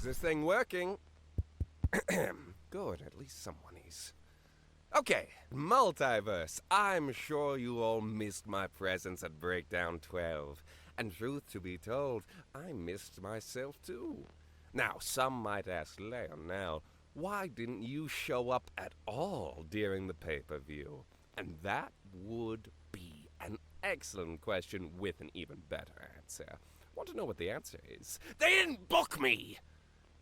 this thing working? Good, at least someone is. Okay, Multiverse. I'm sure you all missed my presence at Breakdown 12. And truth to be told, I missed myself too. Now, some might ask Leon now, why didn't you show up at all during the pay-per-view? And that would be an excellent question with an even better answer. Want to know what the answer is? They didn't book me!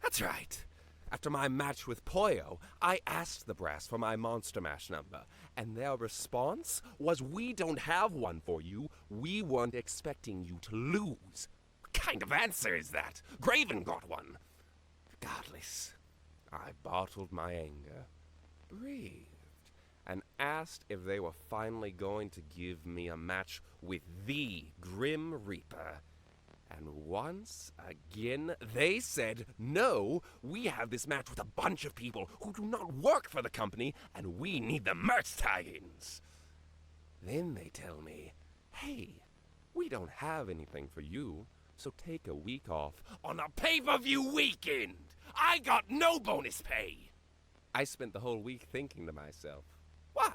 That's right. After my match with Poyo, I asked the brass for my Monster Mash number, and their response was, "We don't have one for you. We weren't expecting you to lose." What kind of answer is that? Graven got one. Regardless, I bottled my anger, breathed, and asked if they were finally going to give me a match with the Grim Reaper. And once again, they said, "No, we have this match with a bunch of people who do not work for the company, and we need the merch tie-ins." Then they tell me, "Hey, we don't have anything for you, so take a week off on a pay-per-view weekend. I got no bonus pay." I spent the whole week thinking to myself, why?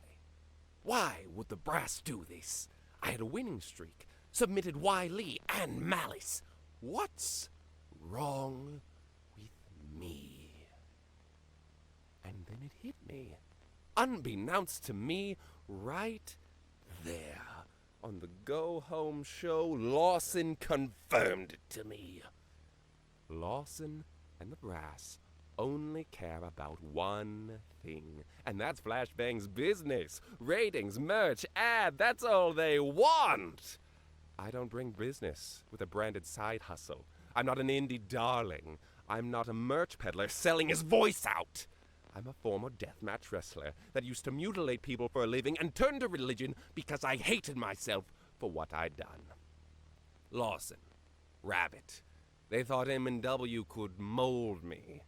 Why would the brass do this? I had a winning streak, submitted Lee and Malice. What's wrong with me? And then it hit me, unbeknownst to me, right there on the go-home show. Lawson confirmed it to me. Lawson and the brass only care about one thing, and that's Flashbang's business. Ratings, merch, ad, that's all they want. I don't bring business with a branded side hustle. I'm not an indie darling. I'm not a merch peddler selling his voice out. I'm a former deathmatch wrestler that used to mutilate people for a living and turned to religion because I hated myself for what I'd done. Lawson, Rabbit, they thought MNW could mold me.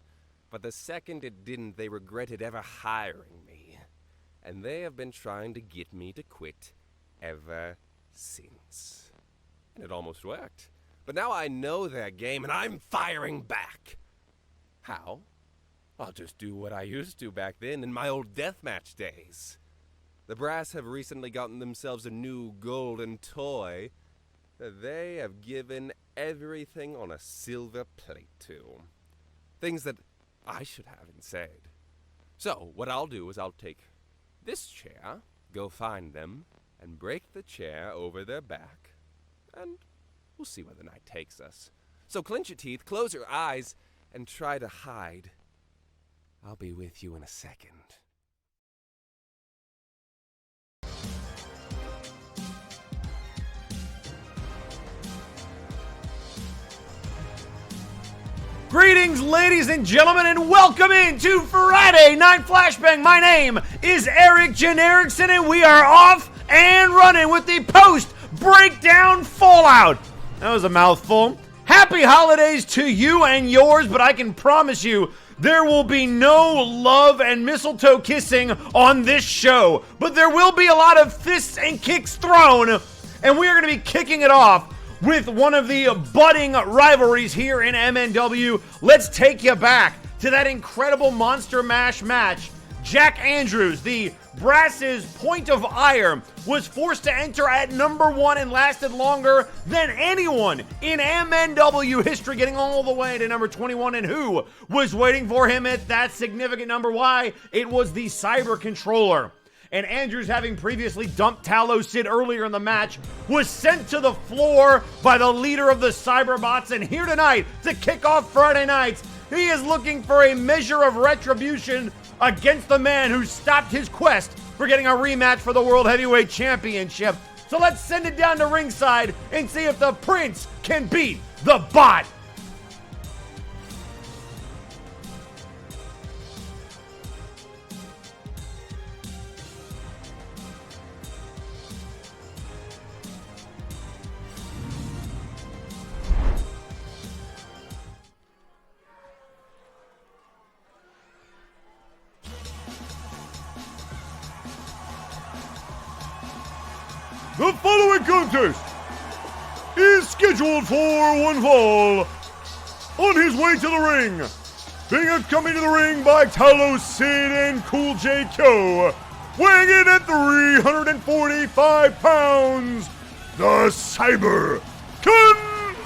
But the second it didn't, they regretted ever hiring me. And they have been trying to get me to quit ever since. And it almost worked. But now I know their game, and I'm firing back. How? I'll just do what I used to back then in my old deathmatch days. The brass have recently gotten themselves a new golden toy that they have given everything on a silver plate to. Things that I should have instead. So, what I'll do is I'll take this chair, go find them, and break the chair over their back, and we'll see where the night takes us. So clench your teeth, close your eyes, and try to hide. I'll be with you in a second. Greetings, ladies and gentlemen, and welcome into Friday Night Flashbang. My name is Eric Jen Erickson, and we are off and running with the post-breakdown fallout. That was a mouthful. Happy holidays to you and yours, but I can promise you there will be no love and mistletoe kissing on this show. But there will be a lot of fists and kicks thrown, and we are going to be kicking it off with one of the budding rivalries here in MNW. Let's take you back to that incredible Monster Mash match. Jack Andrews, the brass's point of ire, was forced to enter at number 1 and lasted longer than anyone in MNW history, getting all the way to number 21. And who was waiting for him at that significant number? Why? It was the Cyber Controller. And Andrews, having previously dumped Tallow Sid earlier in the match, was sent to the floor by the leader of the Cyberbots. And here tonight, to kick off Friday nights, he is looking for a measure of retribution against the man who stopped his quest for getting a rematch for the World Heavyweight Championship. So let's send it down to ringside and see if the Prince can beat the Bot. The following contest is scheduled for one fall on his way to the ring. Being coming to the ring by Talos Sid and Cool J Kyo. Weighing in at 345 pounds, the Cyber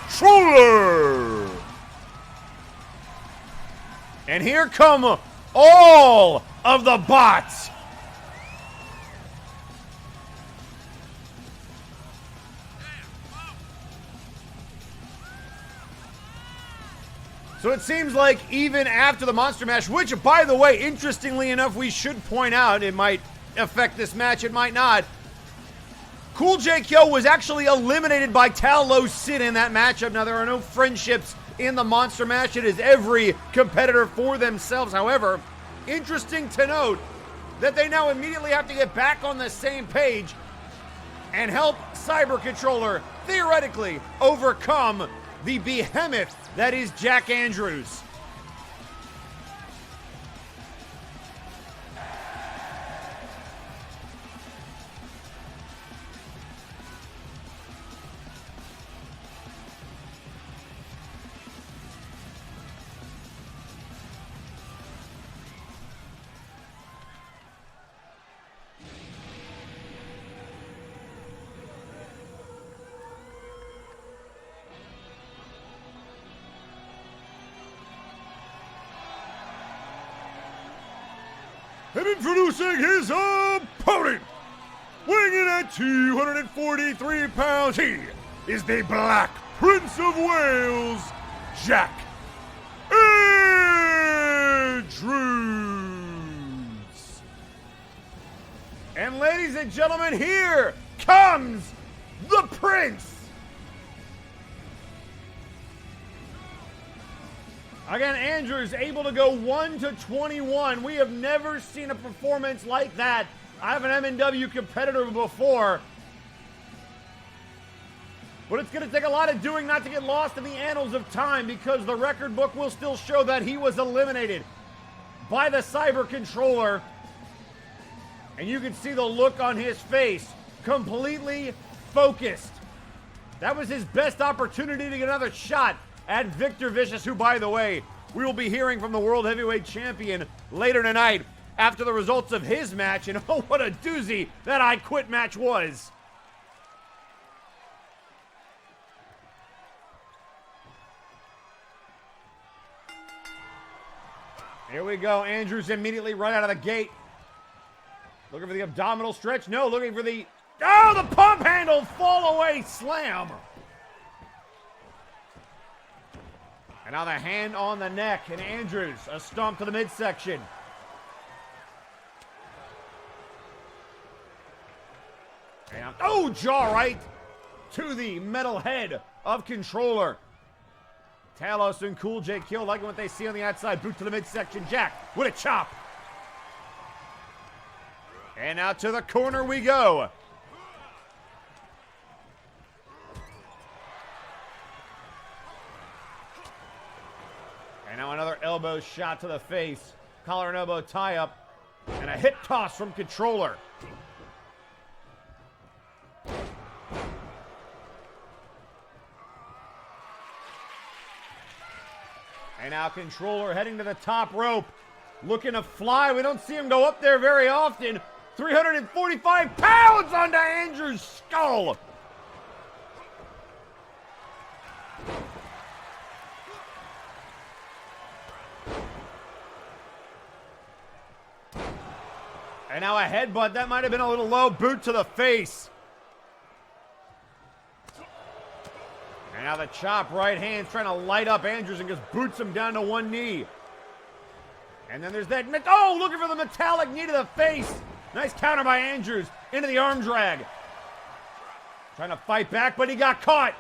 Controller. And here come all of the bots. So it seems like even after the Monster Mash, which, by the way, interestingly enough, we should point out, it might affect this match, it might not. Cool J Kyo was actually eliminated by Talos Sid in that matchup. Now, there are no friendships in the Monster Mash. It is every competitor for themselves. However, interesting to note that they now immediately have to get back on the same page and help Cyber Controller theoretically overcome the behemoth that is Jack Andrews. And introducing his opponent, weighing in at 243 pounds, he is the Black Prince of Wales, Jack Andrews. And ladies and gentlemen, here comes the Prince. Again, Andrews able to go 1-21. We have never seen a performance like that. I have an MNW competitor before. But it's going to take a lot of doing not to get lost in the annals of time, because the record book will still show that he was eliminated by the Cyber Controller. And you can see the look on his face, completely focused. That was his best opportunity to get another shot at Victor Vicious, who, by the way, we will be hearing from the World Heavyweight Champion later tonight after the results of his match. And oh, what a doozy that I Quit match was. Here we go. Andrews immediately right out of the gate. Looking for the abdominal stretch. No, looking for the... Oh, the pump handle fall away slam. And now the hand on the neck, and Andrews, a stomp to the midsection. And, oh, jaw right to the metal head of Controller. Talos and Cool J Kyo liking what they see on the outside. Boot to the midsection. Jack with a chop. And out to the corner we go. And now another elbow shot to the face. Collar and elbow tie up. And a hip toss from Controller. And now Controller heading to the top rope. Looking to fly. We don't see him go up there very often. 345 pounds onto Andrews' skull. And now a headbutt. That might have been a little low. Boot to the face. And now the chop right hand trying to light up Andrews and just boots him down to one knee. And then there's that. Oh, looking for the metallic knee to the face. Nice counter by Andrews into the arm drag. Trying to fight back, but he got caught.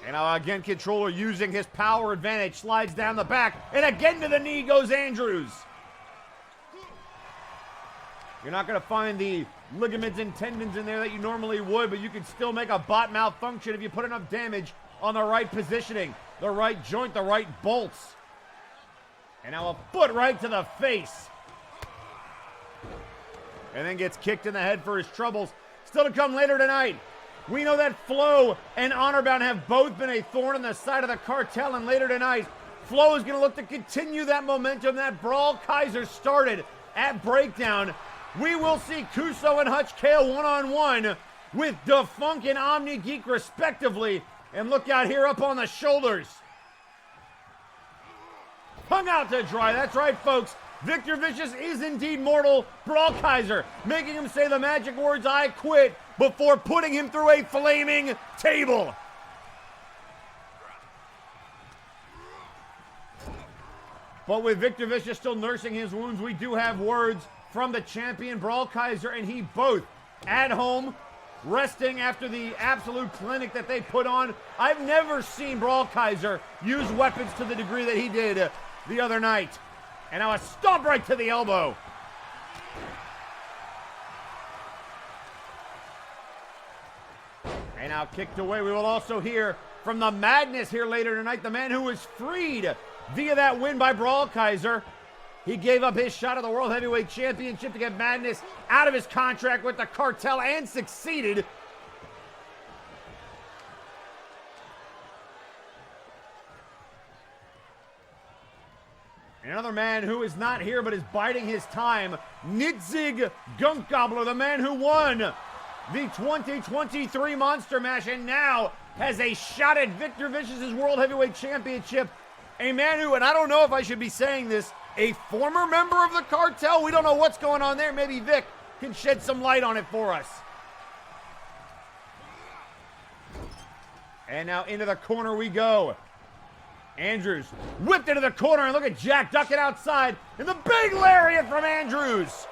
And now again, Controller using his power advantage, slides down the back, and again to the knee goes Andrews. You're not going to find the ligaments and tendons in there that you normally would, but you can still make a bot malfunction if you put enough damage on the right positioning, the right joint, the right bolts. And now a foot right to the face. And then gets kicked in the head for his troubles. Still to come later tonight. We know that Flo and Honorbound have both been a thorn in the side of the cartel, and later tonight, Flo is going to look to continue that momentum that Brawl Kaiser started at Breakdown. We will see Kuso and Hutch Kale one-on-one with Defunk and Omni Geek respectively. And look out here up on the shoulders. Hung out to dry. That's right, folks. Victor Vicious is indeed mortal. Brawl Kaiser making him say the magic words, "I quit," before putting him through a flaming table. But with Victor Vicious still nursing his wounds, we do have words from the champion Brawl Kaiser and he both at home, resting after the absolute clinic that they put on. I've never seen Brawl Kaiser use weapons to the degree that he did the other night. And now a stomp right to the elbow. And now kicked away. We will also hear from the Madness here later tonight, the man who was freed via that win by Brawl Kaiser. He gave up his shot at the World Heavyweight Championship to get Madness out of his contract with the cartel and succeeded. Another man who is not here but is biding his time, Nitzig Gunk Gobbler, the man who won the 2023 Monster Mash and now has a shot at Victor Vicious's World Heavyweight Championship. A man who, and I don't know if I should be saying this, a former member of the cartel. We don't know what's going on there. Maybe Vic can shed some light on it for us. And now into the corner we go. Andrews whipped into the corner, and look at Jack ducking outside. And the big lariat from Andrews.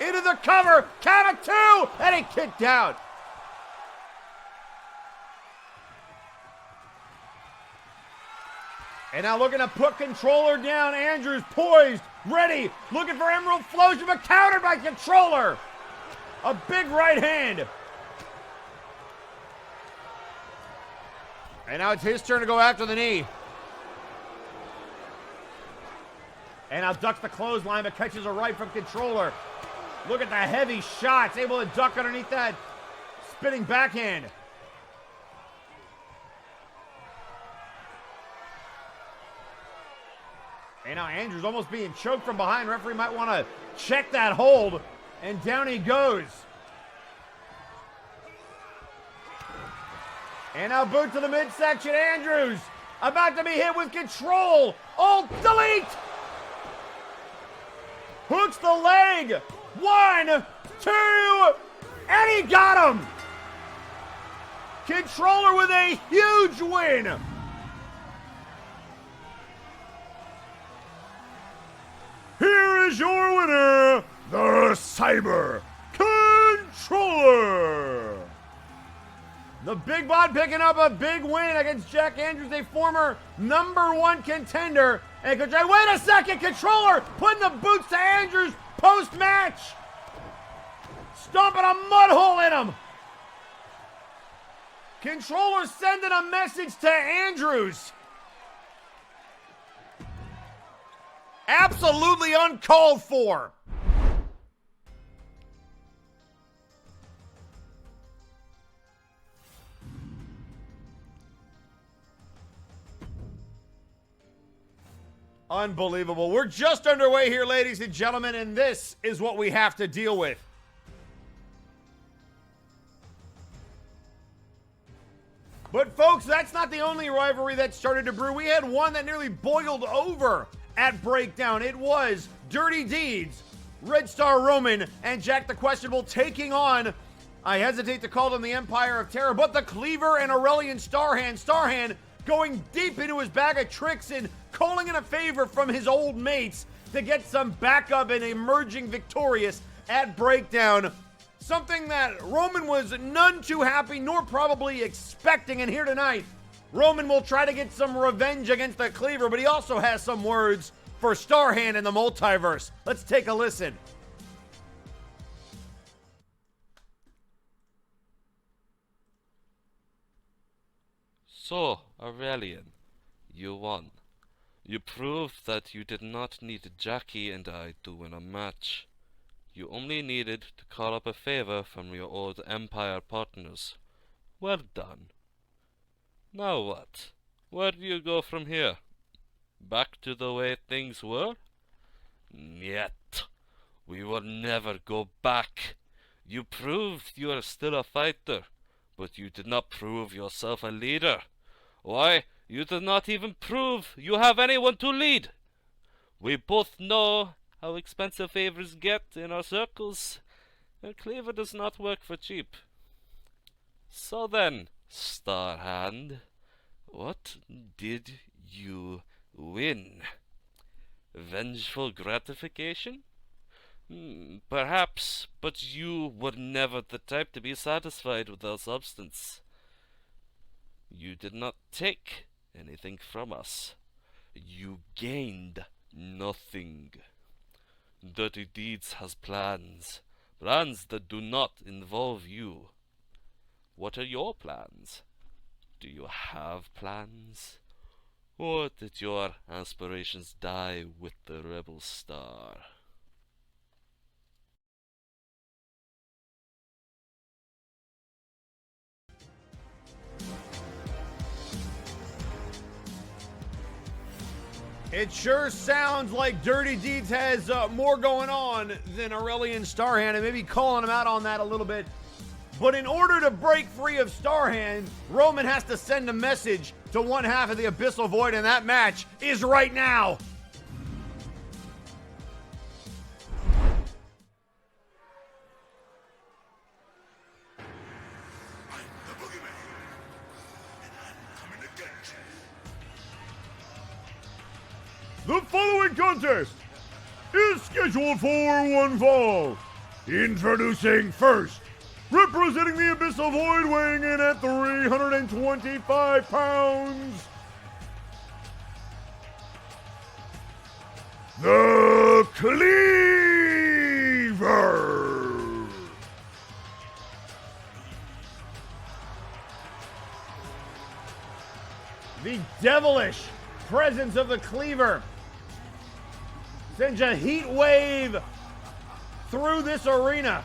Into the cover, count of two, and he kicked out. And now looking to put Controller down. Andrews poised, ready, looking for Emerald Flosion, but countered by Controller. A big right hand. And now it's his turn to go after the knee. And now ducks the clothesline, but catches a right from Controller. Look at the heavy shots, able to duck underneath that spinning backhand. And now Andrews almost being choked from behind. Referee might want to check that hold. And down he goes. And now boot to the midsection. Andrews about to be hit with Control. Oh, delete! Hooks the leg. 1, 2, and he got him! Controller with a huge win. Here is your winner, the Cyber Controller. The Big Bot picking up a big win against Jack Andrews, a former #1 contender. And wait a second, Controller putting the boots to Andrews post-match. Stomping a mud hole in him. Controller sending a message to Andrews. Absolutely uncalled for. Unbelievable. We're just underway here, ladies and gentlemen, and this is what we have to deal with. But folks, that's not the only rivalry that started to brew. We had one that nearly boiled over at Breakdown. It was Dirty Deeds, Red Star Roman, and Jack the Questionable taking on, I hesitate to call them the Empire of Terror, but the Cleaver and Aurelian Starhand. Starhand going deep into his bag of tricks and calling in a favor from his old mates to get some backup and emerging victorious at Breakdown. Something that Roman was none too happy nor probably expecting. And here tonight, Roman will try to get some revenge against the Cleaver, but he also has some words for Starhand in the Multiverse. Let's take a listen. So, Aurelian, you won. You proved that you did not need Jackie and I to win a match. You only needed to call up a favor from your old Empire partners. Well done. Now what? Where do you go from here? Back to the way things were? Yet. We will never go back. You proved you are still a fighter, but you did not prove yourself a leader. Why, you did not even prove you have anyone to lead. We both know how expensive favors get in our circles, and Cleaver does not work for cheap. So then, Starhand, what did you win? Vengeful gratification? Perhaps, but you were never the type to be satisfied without substance. You did not take anything from us. You gained nothing. Dirty Deeds has plans. Plans that do not involve you. What are your plans? Do you have plans? Or did your aspirations die with the rebel star? It sure sounds like Dirty Deeds has more going on than Aurelian Starhand, and maybe calling him out on that a little bit. But in order to break free of Starhand, Roman has to send a message to one half of the Abyssal Void, and that match is right now. The following contest is scheduled for one fall. Introducing first, representing the Abyssal Void, weighing in at 325 pounds, the Cleaver. The devilish presence of the Cleaver sends a heat wave through this arena.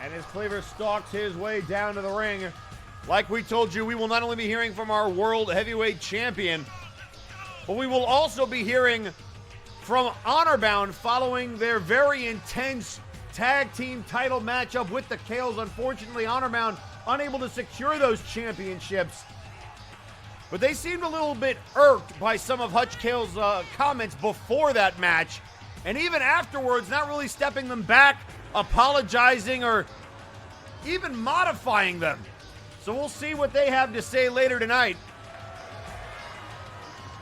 And as Cleaver stalks his way down to the ring, like we told you, we will not only be hearing from our World Heavyweight Champion, but we will also be hearing from Honorbound following their very intense tag team title matchup with the Kales. Unfortunately, Honorbound unable to secure those championships, but they seemed a little bit irked by some of Hutch Kale's comments before that match, and even afterwards, not really stepping them back, apologizing, or even modifying them. So we'll see what they have to say later tonight.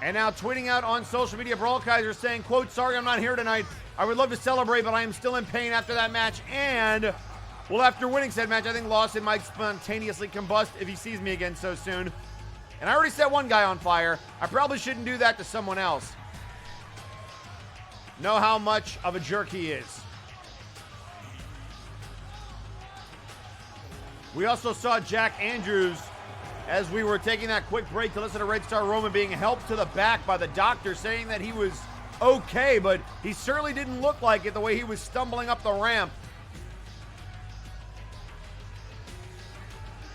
And now tweeting out on social media, Brawl Kaiser saying, quote, "Sorry I'm not here tonight. I would love to celebrate, but I am still in pain after that match. And, well, after winning said match, I think Lawson might spontaneously combust if he sees me again so soon. And I already set one guy on fire. I probably shouldn't do that to someone else. Know how much of a jerk he is." We also saw Jack Andrews as we were taking that quick break to listen to Red Star Roman being helped to the back by the doctor, saying that he was okay, but he certainly didn't look like it the way he was stumbling up the ramp.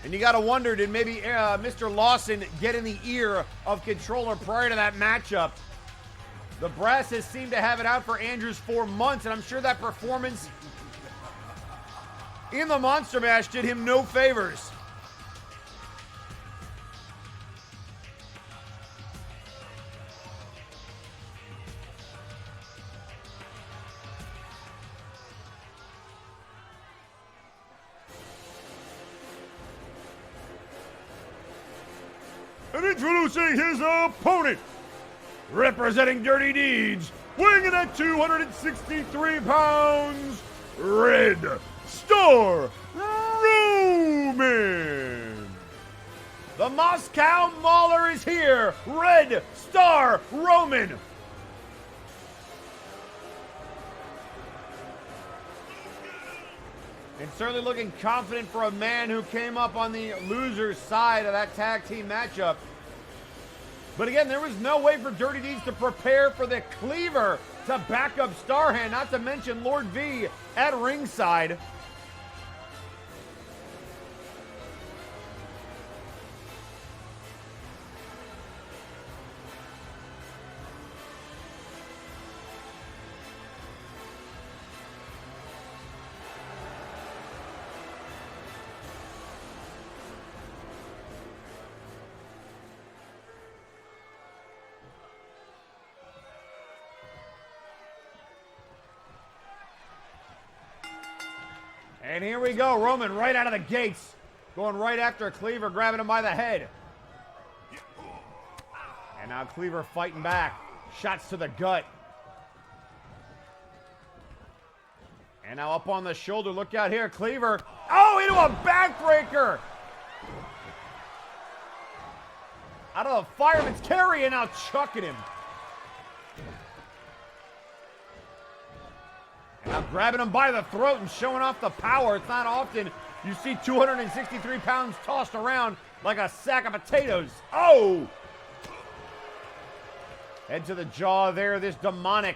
And you got to wonder, did maybe Mr. Lawson get in the ear of Controller prior to that matchup? The brass has seemed to have it out for Andrews for months, and I'm sure that performance in the Monster Mash did him no favors. And introducing his opponent, representing Dirty Deeds, weighing in at 263 pounds, Red Star Roman. The Moscow Mauler is here, Red Star Roman. certainly looking confident for a man who came up on the loser's side of that tag team matchup. But again, there was no way for Dirty Deeds to prepare for the Cleaver to back up Starhand, not to mention Lord V at ringside. And here we go, Roman right out of the gates. Going right after Cleaver, grabbing him by the head. And now Cleaver fighting back. Shots to the gut. And now up on the shoulder, look out here, Cleaver. Oh, into a backbreaker. Out of the fireman's carry and now chucking him. And now grabbing him by the throat and showing off the power. It's not often you see 263 pounds tossed around like a sack of potatoes. Oh! Head to the jaw there, this demonic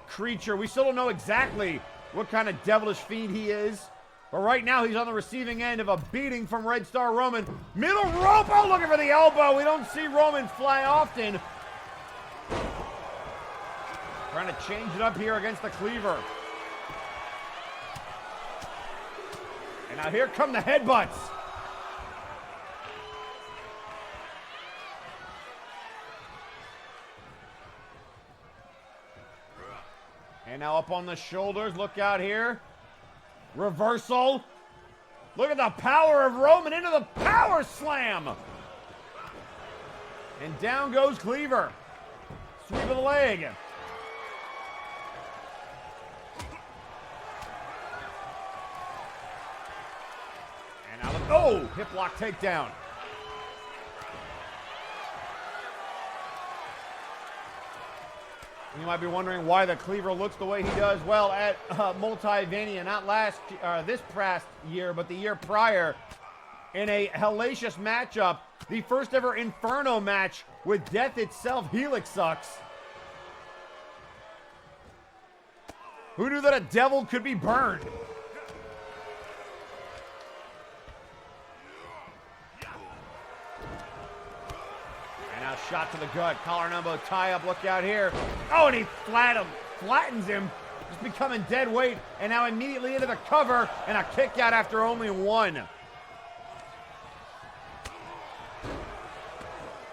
creature. We still don't know exactly what kind of devilish fiend he is. But right now he's on the receiving end of a beating from Red Star Roman. Middle rope, oh, looking for the elbow. We don't see Roman fly often. Trying to change it up here against the Cleaver. And now here come the headbutts. And now up on the shoulders, look out here. Reversal. Look at the power of Roman into the power slam. And down goes Cleaver. Sweep of the leg. Oh, hip lock takedown. You might be wondering why the Cleaver looks the way he does. Well, at Multivania, not this past year, but the year prior, in a hellacious matchup, the first ever Inferno match with Death itself, Helix sucks. Who knew that a devil could be burned? Shot to the gut, collar and elbow tie up, look out here. Oh, and he flattens him, just becoming dead weight, and now immediately into the cover, and a kick out after only one.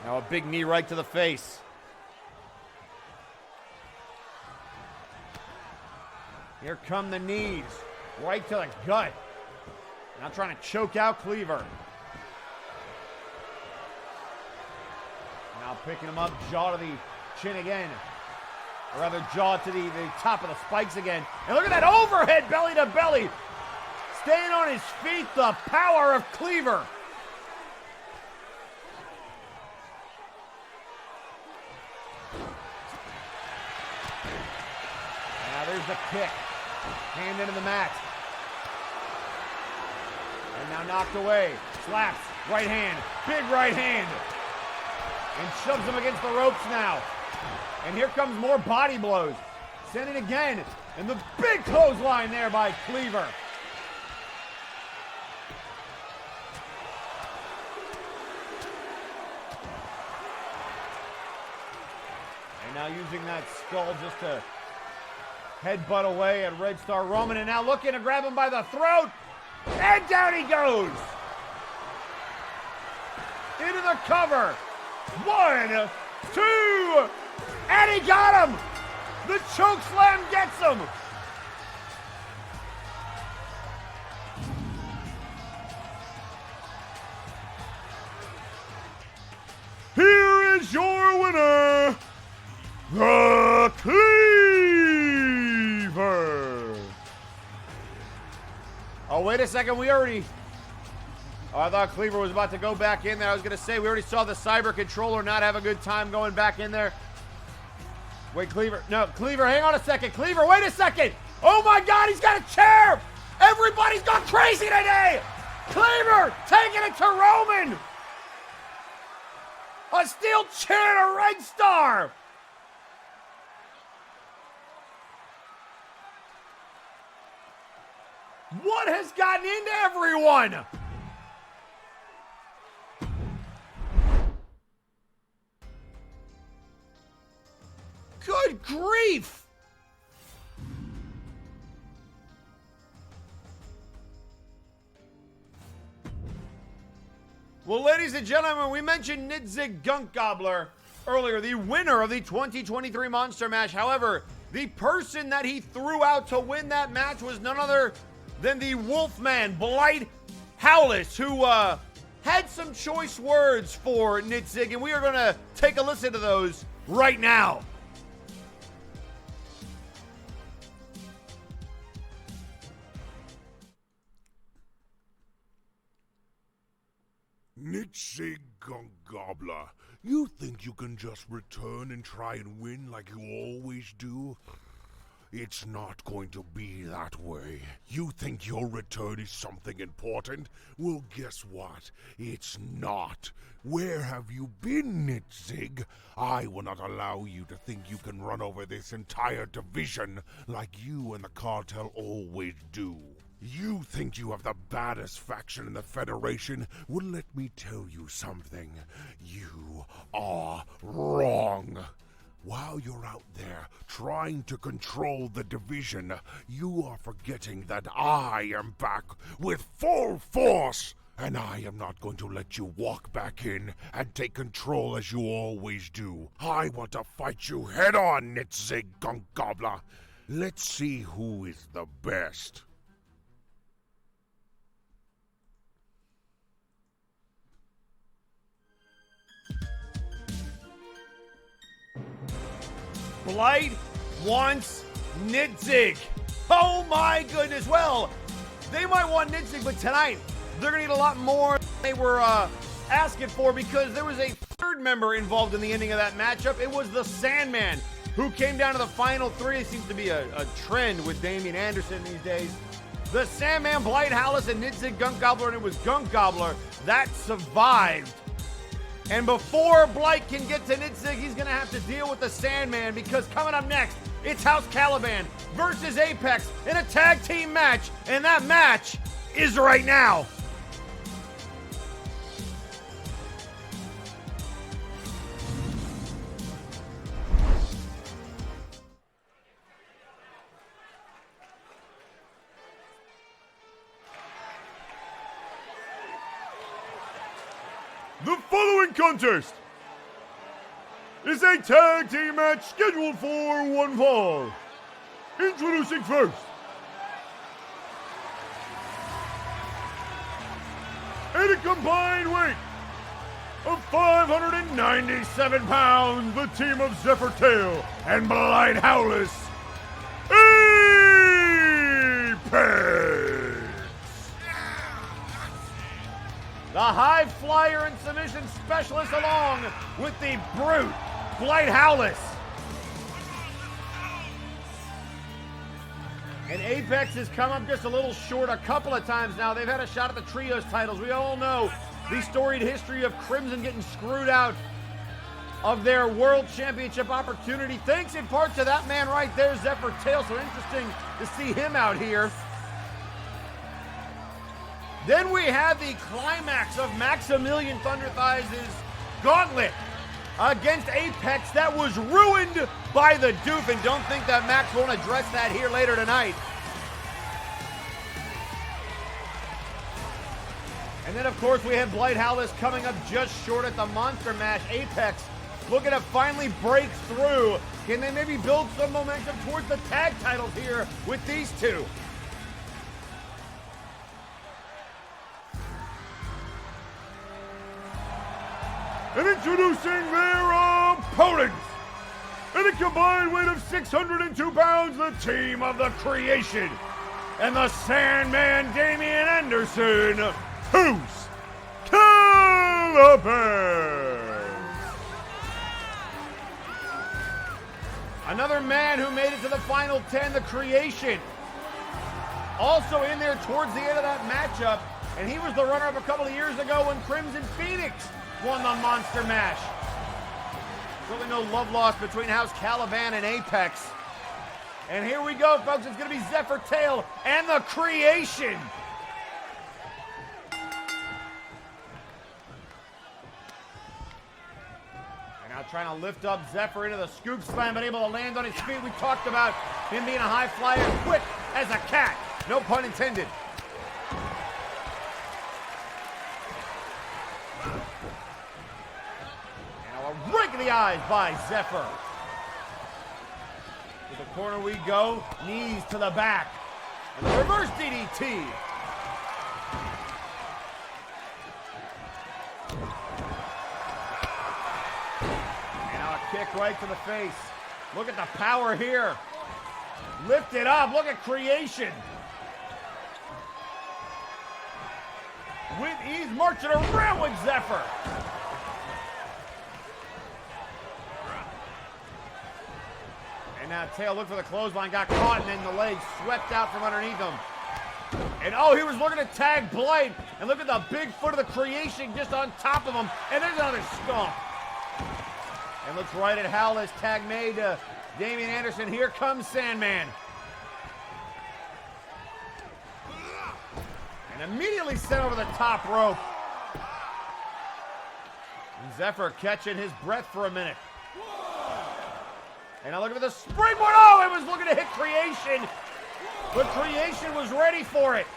Now a big knee right to the face. Here come the knees, right to the gut. Now trying to choke out Cleaver. Now picking him up, jaw to the chin again. Or rather, jaw to the top of the spikes again. And look at that overhead belly to belly. Staying on his feet, the power of Cleaver. Now there's the kick. Hand into the mat. And now knocked away. Slaps, right hand, big right hand. And shoves him against the ropes now. And here comes more body blows. Sending again. And the big clothesline there by Cleaver. And now using that skull just to headbutt away at Red Star Roman. And now looking to grab him by the throat. And down he goes. Into the cover. 1, 2, and he got him! The choke slam gets him! Here is your winner, the Cleaver! Oh, wait a second, we already... Oh, I thought Cleaver was about to go back in there. I was going to say, we already saw the Cyber Controller not have a good time going back in there. Wait, Cleaver. No, Cleaver, hang on a second. Cleaver, wait a second. Oh, my God, he's got a chair. Everybody's gone crazy today! Cleaver taking it to Roman! A steel chair and a red star! What has gotten into everyone? Good grief! Well, ladies and gentlemen, we mentioned Nidzig Gunk Gobbler earlier, the winner of the 2023 Monster Mash. However, the person that he threw out to win that match was none other than the Wolfman, Blight Howlis, who had some choice words for Nidzig, and we are going to take a listen to those right now. Nitzig Gunk Gobbler, you think you can just return and try and win like you always do? It's not going to be that way. You think your return is something important? Well, guess what? It's not. Where have you been, Nitzig? I will not allow you to think you can run over this entire division like you and the cartel always do. You think you have the baddest faction in the Federation? Well, let me tell you something. You are wrong. While you're out there trying to control the division, you are forgetting that I am back with full force. And I am not going to let you walk back in and take control as you always do. I want to fight you head on, Nitzig Gunk Gobbler. Let's see who is the best. Blight wants Nitzig. Oh my goodness. Well, they might want Nitzig, but tonight they're going to need a lot more than they were asking for, because there was a third member involved in the ending of that matchup. It was the Sandman, who came down to the final three. It seems to be a trend with Damian Anderson these days. The Sandman, Blight Howlis, and Nitzig Gunk Gobbler, and it was Gunk Gobbler that survived. And before Blight can get to Nitzig, he's going to have to deal with the Sandman, because coming up next, it's House Caliban versus Apex in a tag team match, and that match is right now. The following contest is a tag team match scheduled for one fall. Introducing first, at a combined weight of 597 pounds, the team of Zephyr Tail and Blight Howlis, Apex. The high flyer and submission specialist, along with the brute, Blight Howlis. And Apex has come up just a little short a couple of times now. They've had a shot at the trios titles. We all know the storied history of Crimson getting screwed out of their world championship opportunity, thanks in part to that man right there, Zephyr Tail. So interesting to see him out here. Then we have the climax of Maximilian Thunder Thighs' gauntlet against Apex that was ruined by the Doof, and don't think that Max won't address that here later tonight. And then, of course, we have Blight Howlis coming up just short at the Monster Mash. Apex looking to finally break through. Can they maybe build some momentum towards the tag titles here with these two? And introducing their opponents, at a combined weight of 602 pounds, the team of the Creation and the Sandman, Damian Anderson, House Caliban. Another man who made it to the final 10, the Creation. also in there towards the end of that matchup, and he was the runner-up a couple of years ago when Crimson Phoenix won the Monster Mash. Really no love lost between House Caliban and Apex. And here we go, folks. It's going to be Zephyr Tail and the Creation. Now trying to lift up Zephyr into the scoop slam, but able to land on his feet. We talked about him being a high flyer, quick as a cat. No pun intended. And a rake of the eyes by Zephyr. To the corner we go, knees to the back. And the reverse DDT. Kick right to the face. Look at the power here. Lift it up. Look at Creation. He's marching around with Zephyr. And now Tail looked for the clothesline, got caught, and then the leg swept out from underneath him. And oh, he was looking to tag Blight. And look at the big foot of the Creation just on top of him. And there's another stomp. And looks right at Howless. Tag made to Damian Anderson. Here comes Sandman. And immediately sent over the top rope. And Zephyr catching his breath for a minute. And now look at the springboard. Oh, it was looking to hit Creation. But Creation was ready for it.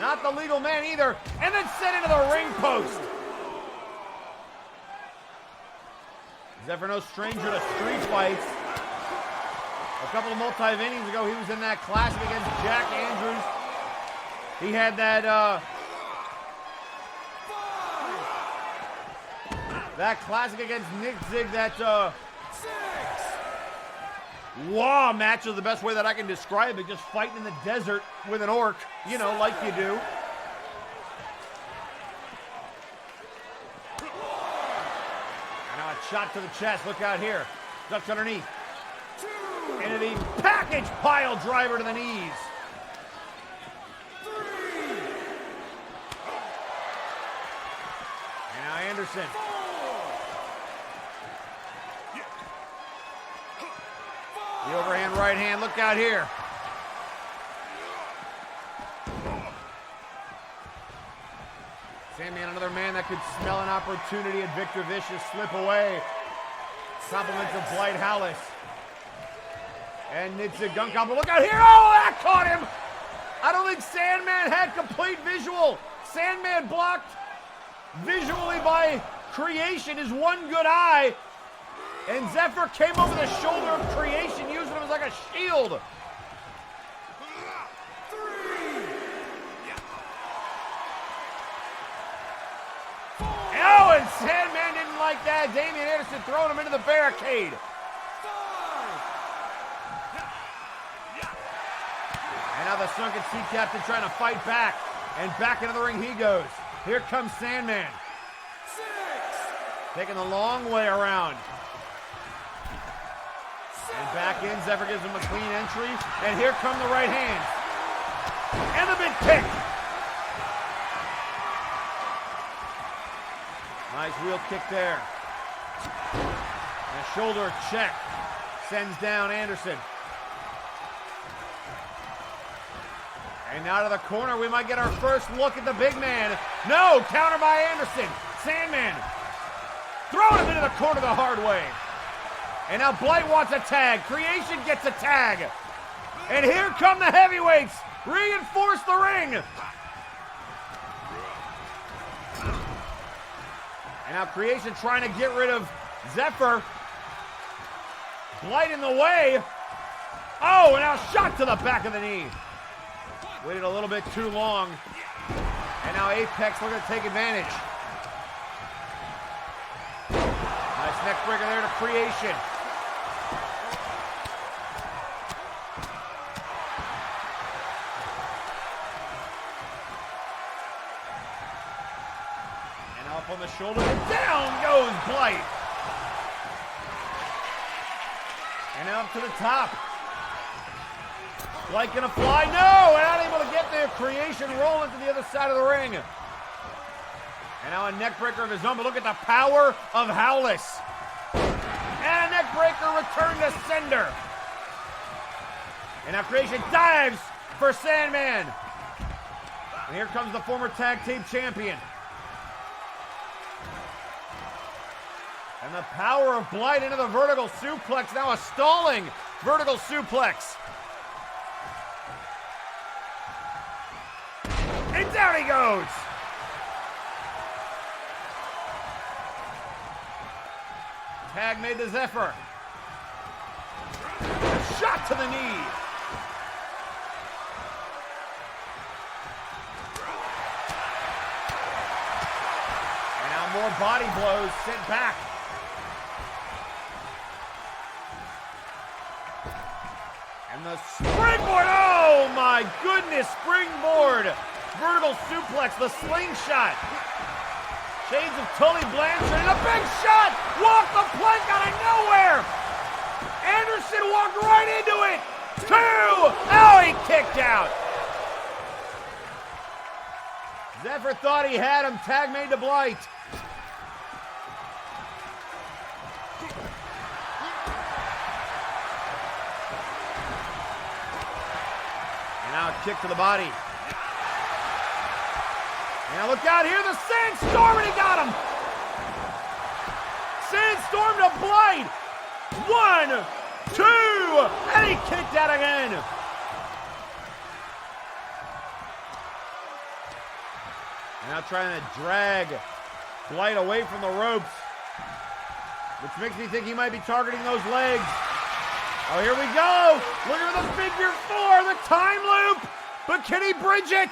Not the legal man either. And then sent into the ring post. Zephyr no stranger to street fights. A couple of multi-innings ago, he was in that classic against Jack Andrews. He had that classic against Nick Zig, that wow match is the best way that I can describe it. Just fighting in the desert with an orc, you know, like you do. Shot to the chest. Look out here. Ducks underneath. Into the package pile driver to the knees. And now Anderson. The overhand right hand. Look out here. Sandman, another man that could smell an opportunity at Victor Vicious slip away. Compliments of Blight Howless. And it's a gun combo. Look out here. Oh, that caught him. I don't think Sandman had complete visual. Sandman blocked visually by Creation, his one good eye. And Zephyr came over the shoulder of Creation, using him as like a shield. Oh, and Sandman didn't like that. Damian Anderson throwing him into the barricade. And now the sunken sea captain trying to fight back. And back into the ring he goes. Here comes Sandman. Taking the long way around. And back in, Zephyr gives him a clean entry. And here come the right hands. And the big kick. Nice wheel kick there. And a shoulder check. Sends down Anderson. And now to the corner, we might get our first look at the big man. No, counter by Anderson. Sandman throwing him into the corner the hard way. And now Blight wants a tag. Creation gets a tag. And here come the heavyweights. Reinforce the ring. And now Creation trying to get rid of Zephyr. Blight in the way. Oh, and now shot to the back of the knee. Waited a little bit too long. And now Apex looking to take advantage. Nice neck breaker there to Creation. And up on the shoulder, and down goes Blight. And up to the top. Blight gonna fly? No! And not able to get there. Creation rolling to the other side of the ring. And now a neckbreaker of his own, but look at the power of Howless. And a neckbreaker return to sender. And now Creation dives for Sandman. And here comes the former tag team champion. And the power of Blight into the vertical suplex. Now a stalling vertical suplex. And down he goes. Tag made to Zephyr. A shot to the knee. And now more body blows sent back. And the springboard, oh my goodness, springboard. Vertical suplex, the slingshot. Shades of Tully Blanchard, and a big shot! Walked the plank out of nowhere! Anderson walked right into it! 2! Oh, he kicked out! Zephyr thought he had him, tag made to Blight. And now a kick to the body. Now look out here, the Sandstorm, and he got him! Sandstorm to Blight! 1, 2, and he kicked out again! And now trying to drag Blight away from the ropes, which makes me think he might be targeting those legs. Oh, here we go! Look at the figure 4, the time loop! But can he bridge it?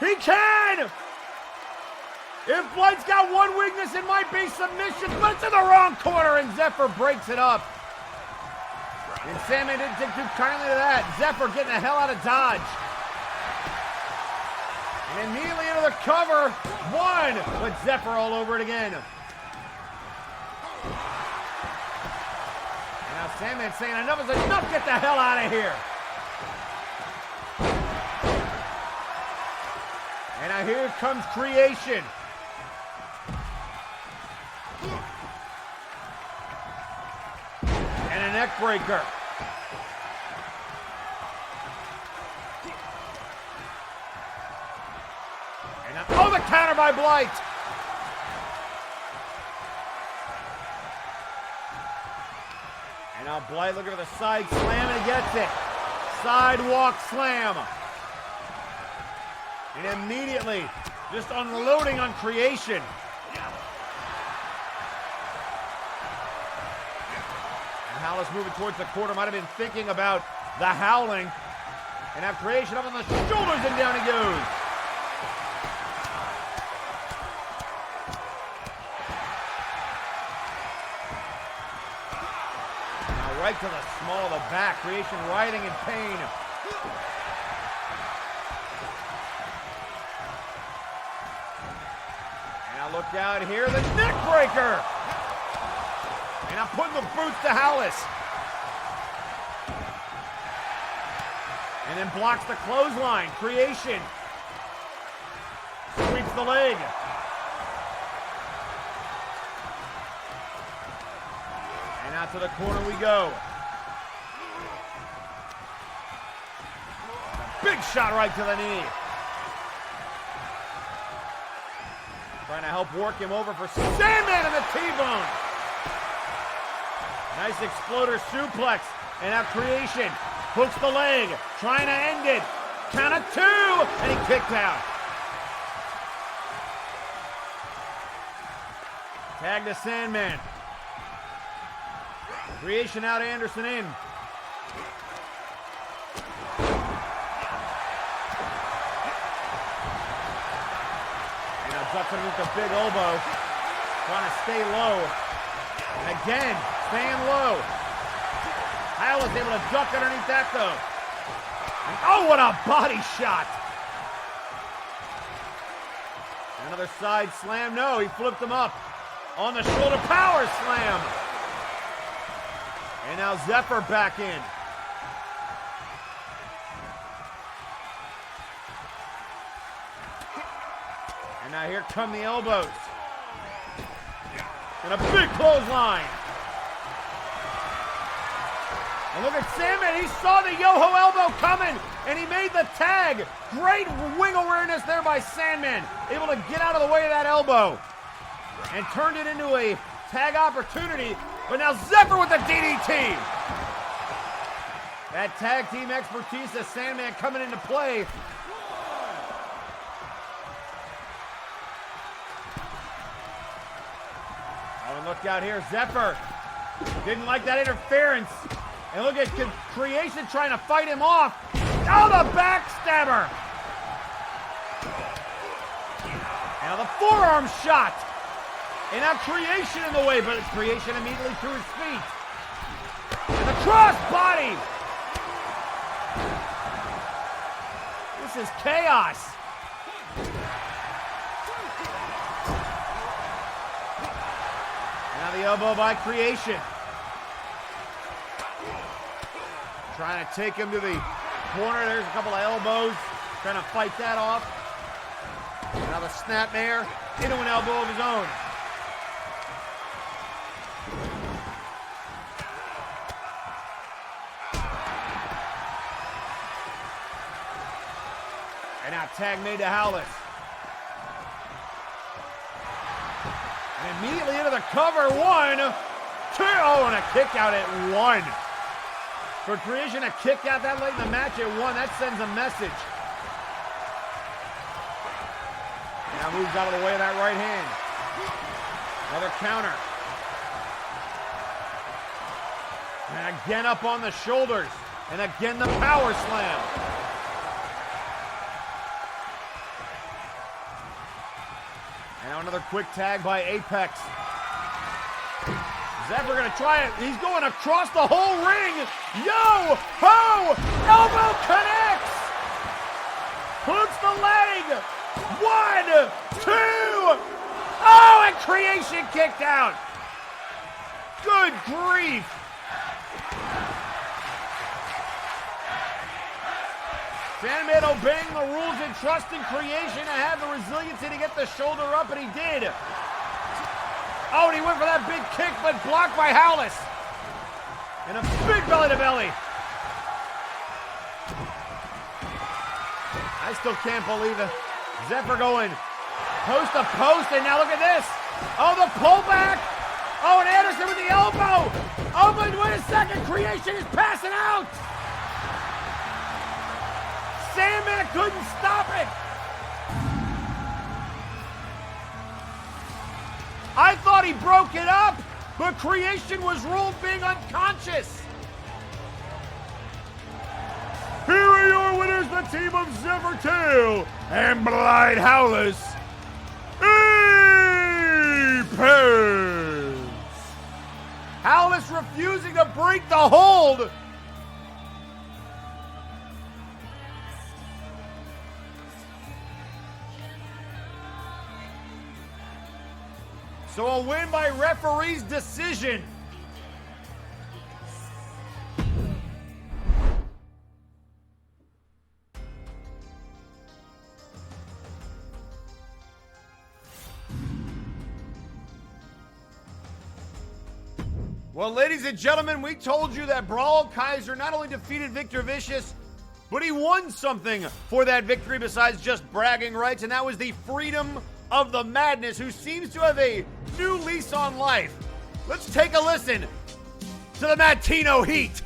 He can! If Blight's got one weakness, it might be submission, but it's in the wrong corner, and Zephyr breaks it up. And Sandman didn't take too kindly to that. Zephyr getting the hell out of Dodge. And immediately into the cover. 1, but Zephyr all over it again. And now Sandman saying enough is enough, get the hell out of here. And now here comes Creation. And a neck breaker. And now, oh, the counter by Blight. And now Blight looking for the side slam, and he gets it. Sidewalk slam. And immediately, just unloading on Creation. And Howless moving towards the quarter, might have been thinking about the howling. And have Creation up on the shoulders, and down he goes. Now right to the small of the back, Creation writhing in pain. Look out here, the neck breaker! And I'm putting the boots to Howless. And then blocks the clothesline. Creation. Sweeps the leg. And out to the corner we go. Big shot right to the knee. Trying to help work him over for Sandman and the T-bone. Nice exploder suplex. And now Creation hooks the leg. Trying to end it. Count of 2. And he kicked out. Tag to Sandman. Creation out, Anderson in. Ducks underneath the big elbow, trying to stay low. And again, staying low. Howless able to duck underneath that though. And oh, what a body shot! Another side slam. No, he flipped him up. On the shoulder power slam. And now Zephyr back in. And now here come the elbows. And a big clothesline. And look at Sandman. He saw the Yoho elbow coming, and he made the tag. Great wing awareness there by Sandman. Able to get out of the way of that elbow. And turned it into a tag opportunity. But now Zephyr with the DDT. That tag team expertise of Sandman coming into play. Oh, and look out here, Zephyr didn't like that interference. And look at Creation trying to fight him off. Oh, the backstabber. Now the forearm shot. And now Creation in the way, but Creation immediately to his feet. And the cross body. This is chaos. Now the elbow by Creation. Trying to take him to the corner. There's a couple of elbows. Trying to fight that off. Now the snapmare into an elbow of his own. And now tag made to Howless. And immediately into the cover. 1, 2. Oh, and a kick out at 1. For Creation to kick out that late in the match at 1, that sends a message. Now moves out of the way of that right hand. Another counter. And again up on the shoulders. And again the power slam. And now another quick tag by Apex. Zephyr gonna try it. He's going across the whole ring. Yo! Ho! Elbow connects! Hooks the leg! 1, 2! Oh, and Creation kicked out! Good grief! Sandman obeying the rules and trusting Creation to have the resiliency to get the shoulder up, and he did. Oh, and he went for that big kick, but blocked by Howless. And a big belly-to-belly. I still can't believe it. Zephyr going post to post, and now look at this. Oh, the pullback. Oh, and Anderson with the elbow. Oh, but wait a second. Creation is passing out. Sandman couldn't stop it. I thought he broke it up, but Creation was ruled being unconscious. Here are your winners, the team of Zephyr 2 and Blind Howless. Apex. Howless refusing to break the hold. So a win by referee's decision. Well, ladies and gentlemen, we told you that Brawl Kaiser not only defeated Victor Vicious, but he won something for that victory besides just bragging rights, and that was the freedom of the Madness, who seems to have a new lease on life. Let's take a listen to the Matino Heat.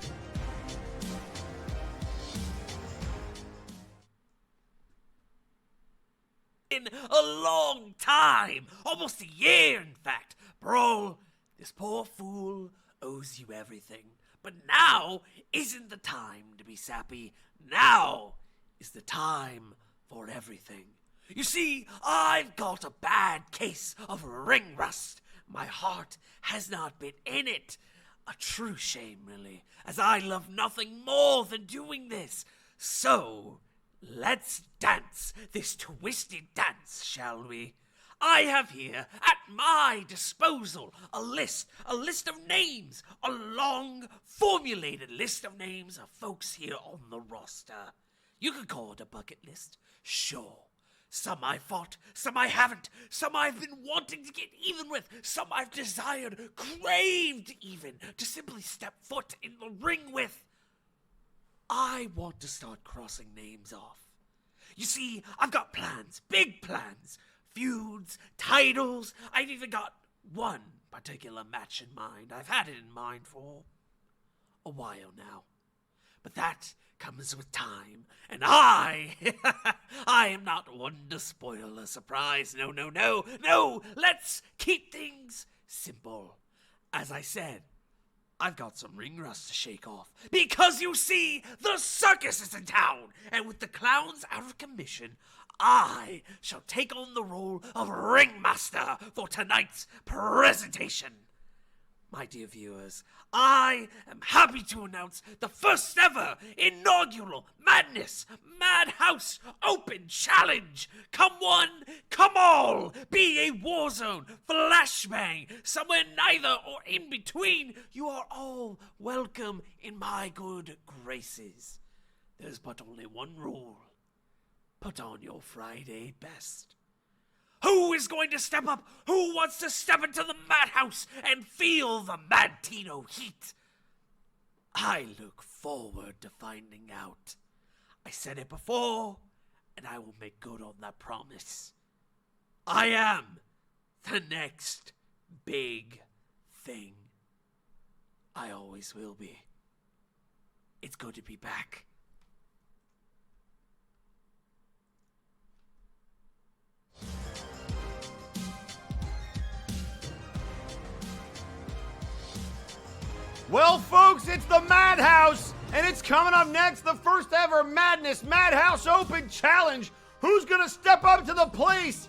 In a long time, almost a year in fact, Brawl, this poor fool owes you everything. But now isn't the time to be sappy. Now is the time for everything. You see, I've got a bad case of ring rust. My heart has not been in it. A true shame, really, as I love nothing more than doing this. So, let's dance this twisted dance, shall we? I have here at my disposal a list of names, a long formulated list of names of folks here on the roster. You could call it a bucket list, sure. Some I fought, some I haven't, some I've been wanting to get even with, some I've desired, craved even, to simply step foot in the ring with. I want to start crossing names off. You see, I've got plans, big plans, feuds, titles. I've even got one particular match in mind. I've had it in mind for a while now. But that comes with time, and I am not one to spoil a surprise. No, let's keep things simple. As I said, I've got some ring rust to shake off, because you see, the circus is in town, and with the clowns out of commission, I shall take on the role of ringmaster for tonight's presentation. My dear viewers, I am happy to announce the first ever inaugural Madhouse Open Challenge. Come one, come all, be a Warzone, Flashbang, somewhere neither or in between. You are all welcome in my good graces. There's but only one rule. Put on your Friday best. Who is going to step up? Who wants to step into the madhouse and feel the Mad Tino heat? I look forward to finding out. I said it before, and I will make good on that promise. I am the next big thing. I always will be. It's good to be back. Well, folks, it's the Madhouse, and it's coming up next, the first ever Madhouse Open Challenge. Who's gonna step up to the place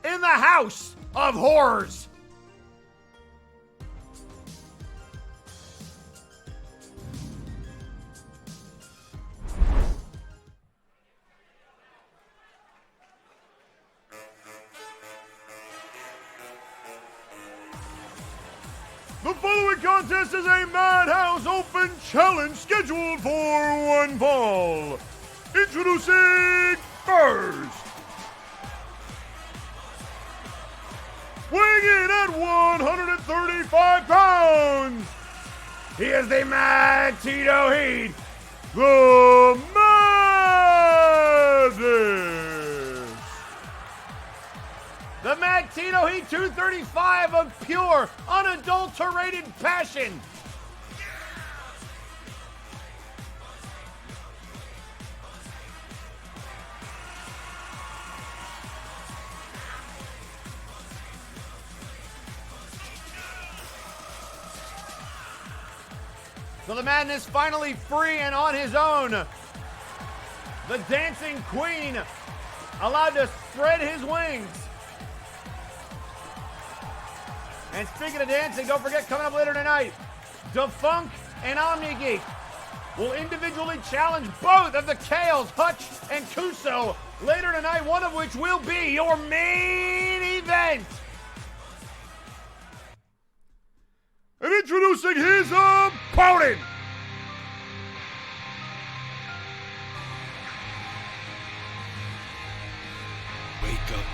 in the House of Horrors? The following contest is a Madhouse Open Challenge scheduled for one fall. Introducing first, weighing in at 135 pounds, he is the Mad Tito Heat, the Madness. The Mad Tito Heat 235 of pure, unadulterated passion. So the Madness finally free and on his own. The Dancing Queen allowed to spread his wings. And speaking of dancing, don't forget, coming up later tonight, Defunk and OmniGeek will individually challenge both of the Kales, Hutch and Kuso later tonight, one of which will be your main event. And introducing his opponent, Wake up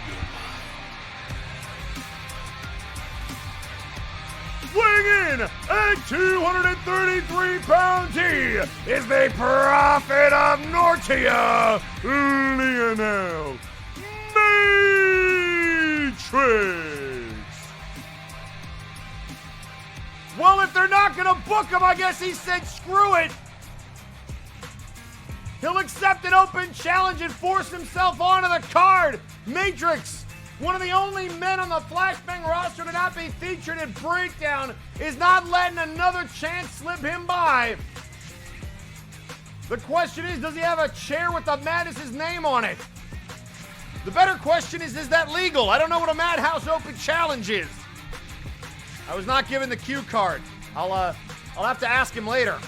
your mind. weighing in at 233 pounds, he is the Prophet of Nortia, Lionel Matrix. Well, if they're not going to book him, I guess he said screw it. He'll accept an open challenge and force himself onto the card. Matrix, one of the only men on the Flashbang roster to not be featured in Breakdown, is not letting another chance slip him by. The question is, does he have a chair with the Madness's name on it? The better question is that legal? I don't know what a Madhouse Open Challenge is. I was not given the cue card. I'll have to ask him later.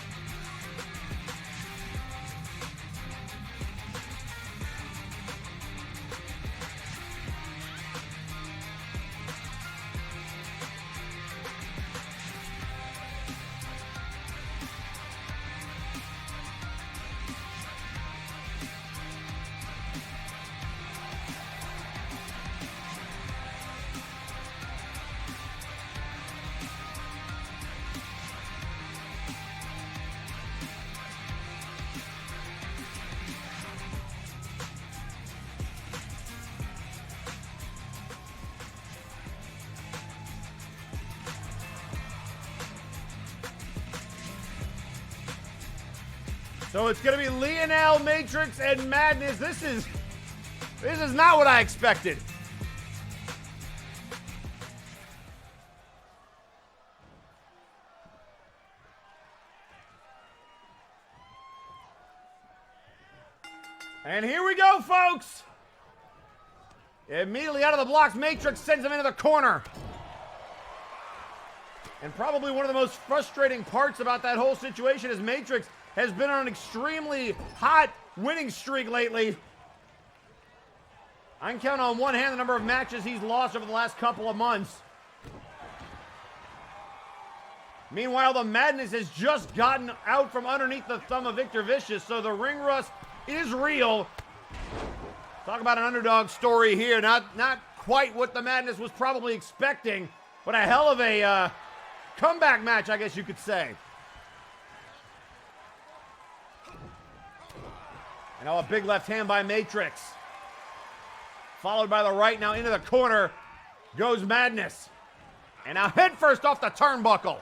So it's going to be Lionel, Matrix, and Madness. This is not what I expected. And here we go, folks. Immediately out of the blocks, Matrix sends him into the corner. And probably one of the most frustrating parts about that whole situation is Matrix has been on an extremely hot winning streak lately. I can count on one hand the number of matches he's lost over the last couple of months. Meanwhile, the Madness has just gotten out from underneath the thumb of Victor Vicious, so the ring rust is real. Talk about an underdog story here. Not quite what the Madness was probably expecting, but a hell of a comeback match, I guess you could say. And now a big left hand by Matrix. Followed by the right, now into the corner goes Madness. And now head first off the turnbuckle.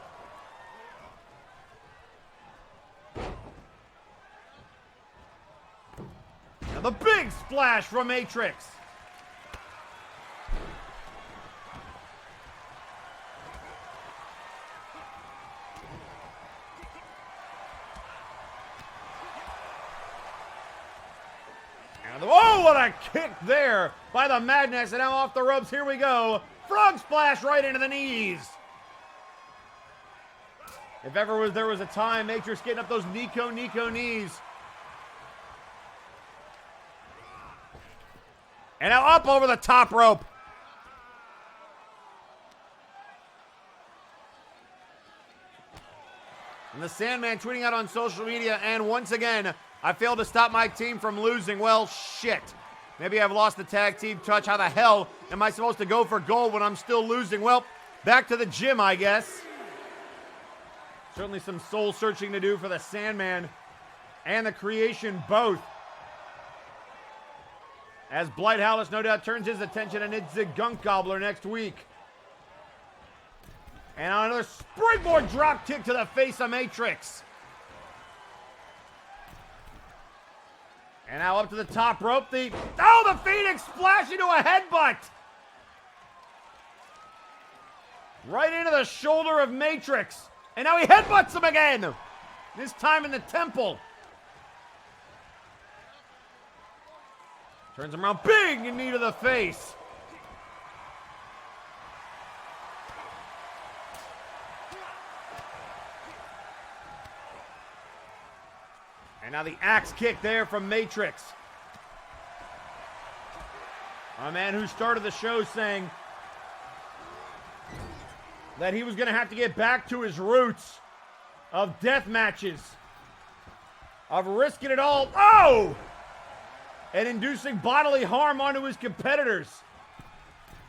Now the big splash from Matrix. Oh, what a kick there by the Madness. And now off the ropes, here we go. Frog splash right into the knees. If ever there was a time, Matrix getting up those Nico knees. And now up over the top rope. And the Sandman tweeting out on social media, and once again, I failed to stop my team from losing. Well, shit. Maybe I've lost the tag team touch. How the hell am I supposed to go for gold when I'm still losing? Well, back to the gym, I guess. Certainly some soul searching to do for the Sandman and the Creation both. As Blighthouse no doubt turns his attention and it's the Gunk Gobbler next week. And on another springboard drop kick to the face of Matrix. And now up to the top rope, the Phoenix splash into a headbutt! Right into the shoulder of Matrix. And now he headbutts him again! This time in the temple. Turns him around, big knee to the face. And now the axe kick there from Matrix. A man who started the show saying that he was going to have to get back to his roots of death matches, of risking it all, and inducing bodily harm onto his competitors.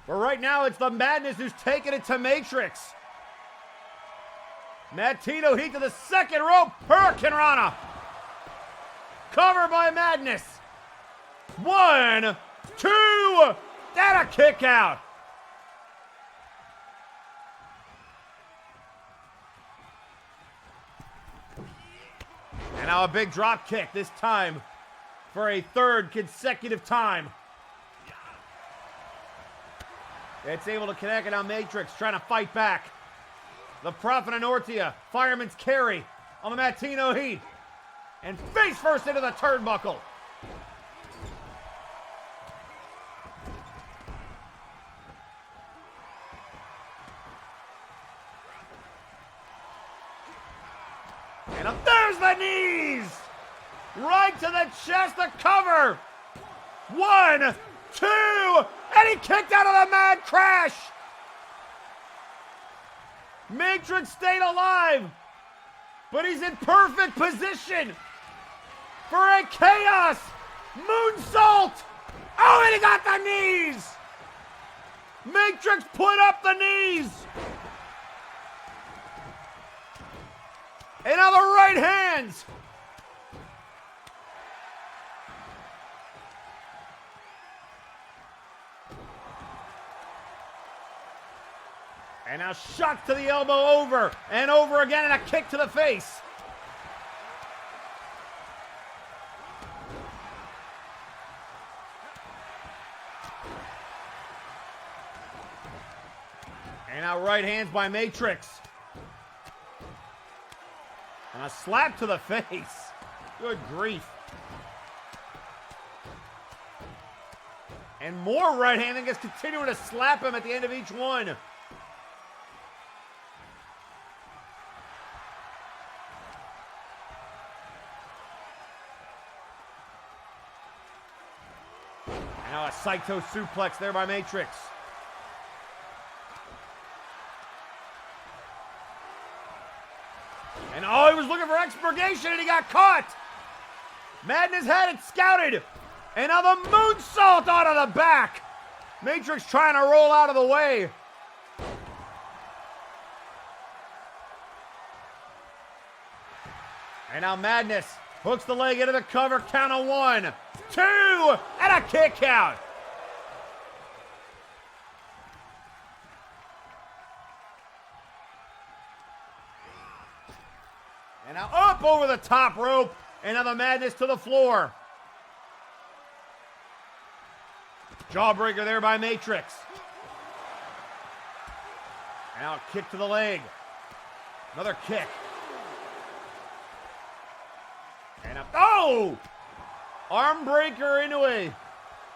But right now, it's the Madness who's taking it to Matrix. Matino Heat to the second rope, Hurricane Rana. Cover by Madness. 1, 2, and a kick out. And now a big drop kick, this time for a third consecutive time. It's able to connect, and now Matrix trying to fight back. The Prophet of Nortia, Fireman's Carry on the Matino Heat. And face first into the turnbuckle. And up there's the knees! Right to the chest, the cover! 1, 2, and he kicked out of the Mad Crash! Matrix stayed alive, but he's in perfect position for a chaos moonsault! Oh, and he got the knees! Matrix put up the knees! And now the right hands! And now shots to the elbow over and over again, and a kick to the face. And now right hands by Matrix. And a slap to the face. Good grief. And more right hand and just continuing to slap him at the end of each one. And now a Saito suplex there by Matrix. And oh, he was looking for expurgation and he got caught. Madness had it scouted. And now the moonsault out of the back. Matrix trying to roll out of the way. And now Madness hooks the leg into the cover. Count of 1, 2, and a kick out. And now up over the top rope. And now the Madness to the floor. Jawbreaker there by Matrix. And now a kick to the leg. Another kick. And a, oh! Arm breaker into a,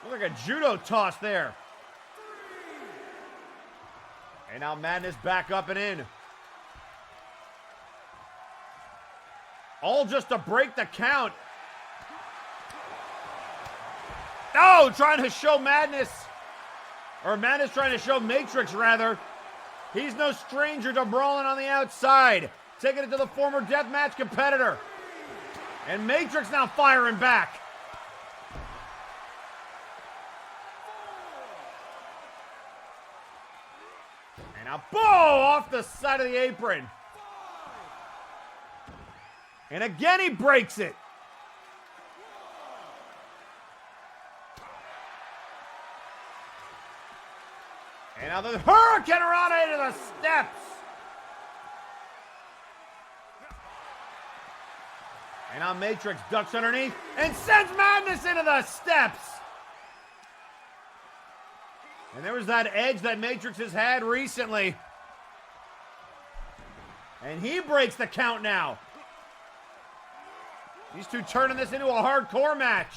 look like a judo toss there. And now Madness back up and in. All just to break the count. Oh, trying to show Madness. Or Madness trying to show Matrix, rather. He's no stranger to brawling on the outside. Taking it to the former deathmatch competitor. And Matrix now firing back. And now, boom, off the side of the apron. And again he breaks it. And now the Hurricane Rana into the steps. And now Matrix ducks underneath and sends Madness into the steps. And there was that edge that Matrix has had recently. And he breaks the count now. These two turning this into a hardcore match.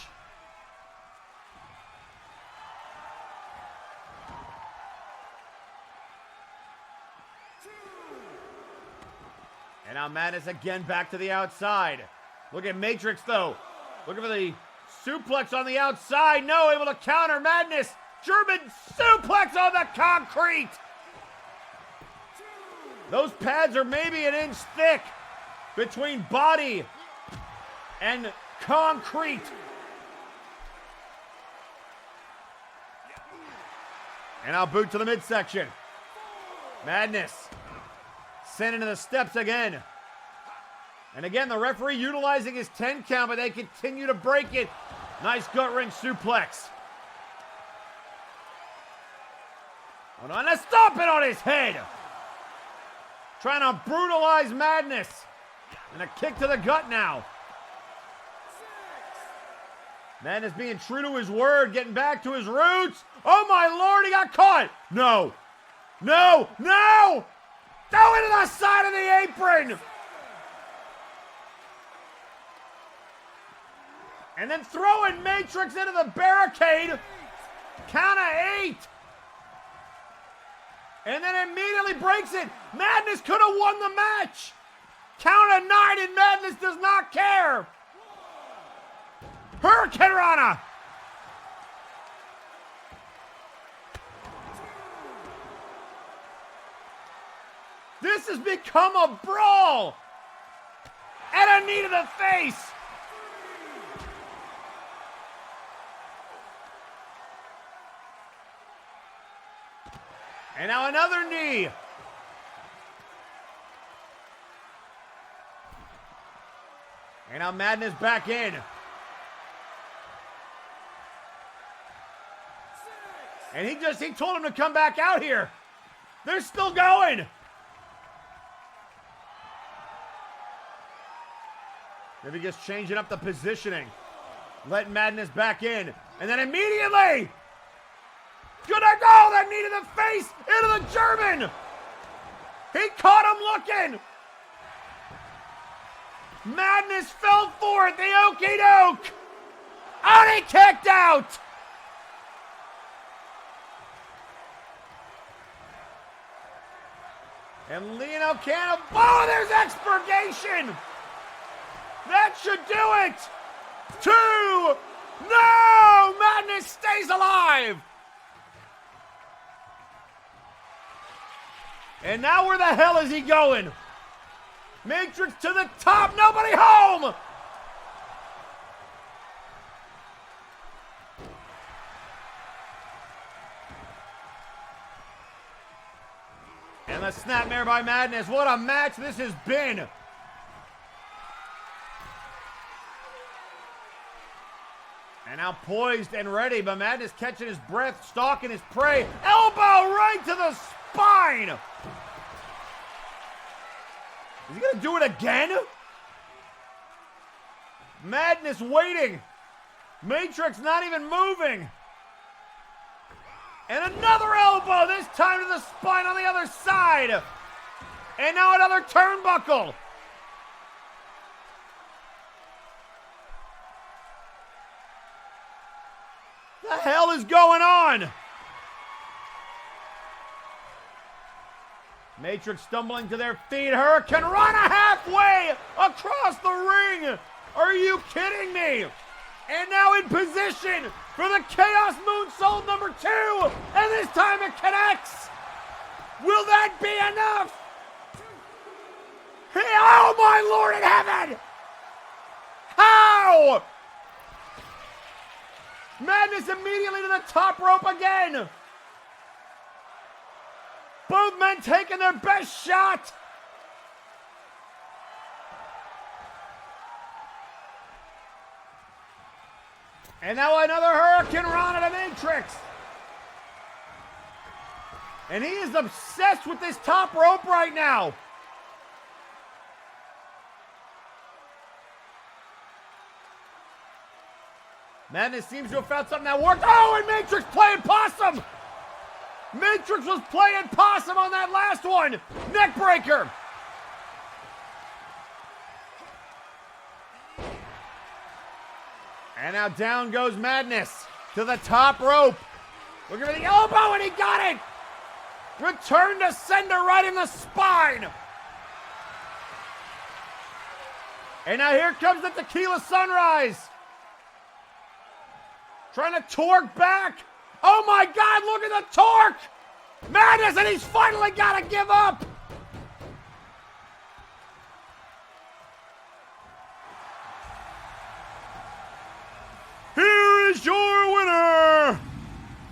And now Madness again back to the outside. Look at Matrix though. Looking for the suplex on the outside. No, able to counter Madness. German suplex on the concrete. Those pads are maybe an inch thick between body and concrete. And now boot to the midsection. Madness sent into the steps again. And again, the referee utilizing his 10 count, but they continue to break it. Nice gut wrench suplex. Hold on, let's stop it on his head. Trying to brutalize Madness. And a kick to the gut now. Madness being true to his word, getting back to his roots. Oh my Lord, he got caught. No. No, no. Throw it to the side of the apron. And then throwing Matrix into the barricade. Count of 8. And then immediately breaks it. Madness could have won the match. Count of 9 and Madness does not care. Hurricane Rana. This has become a brawl. And a knee to the face. And now another knee. And now Madness back in. And he told him to come back out here. They're still going. Maybe just changing up the positioning. Letting Madness back in. And then immediately, gonna go, that knee to the face, into the German. He caught him looking. Madness fell for it. The okey doke. Oh, he kicked out. And Leno can't. Oh, there's expurgation. That should do it. 2. No! Madness stays alive. And now where the hell is he going? Matrix to the top. Nobody home. And the snapmare by Madness. What a match this has been. And now poised and ready, but Madness catching his breath, stalking his prey. Elbow right to the spine. Is he gonna do it again? Madness waiting. Matrix not even moving. And another elbow, this time to the spine on the other side. And now another turnbuckle. The hell is going on? Matrix stumbling to their feet. Hurricane Rana halfway across the ring. Are you kidding me? And now in position for the Chaos Moonsault number 2. And this time it connects. Will that be enough? Oh my Lord in heaven! How? Madness immediately to the top rope again. Both men taking their best shot. And now another Hurricane Rana to Matrix. And he is obsessed with this top rope right now. Madness seems to have found something that worked. Oh, and Matrix playing possum. Matrix was playing possum on that last one. Neck breaker. And now down goes Madness to the top rope. Looking for the elbow, and he got it. Return to sender right in the spine. And now here comes the Tequila Sunrise. Trying to torque back. Oh my God, look at the torque. Madness, and he's finally got to give up. Here is your winner,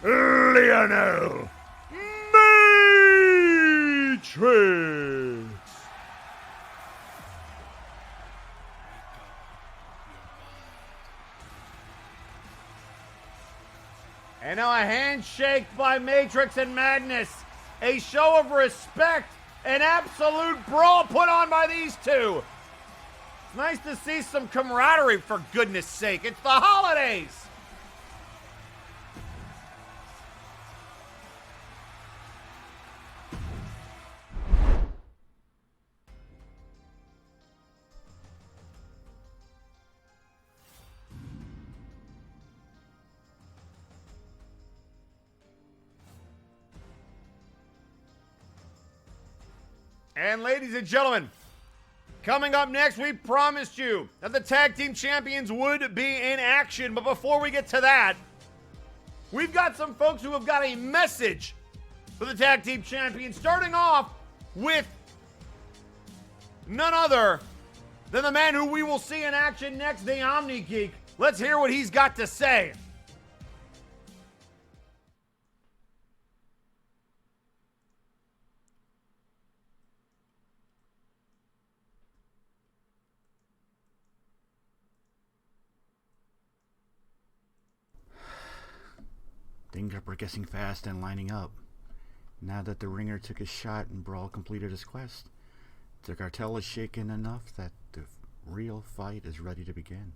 Lionel Matrix. And now a handshake by Matrix and Madness. A show of respect, an absolute brawl put on by these two. It's nice to see some camaraderie, for goodness sake. It's the holidays. And ladies and gentlemen, coming up next, we promised you that the tag team champions would be in action. But before we get to that, we've got some folks who have got a message for the tag team champions, starting off with none other than the man who we will see in action next, the Omni Geek. Let's hear what he's got to say. Things are progressing fast and lining up. Now that the ringer took his shot and Brawl completed his quest, the cartel is shaken enough that the real fight is ready to begin.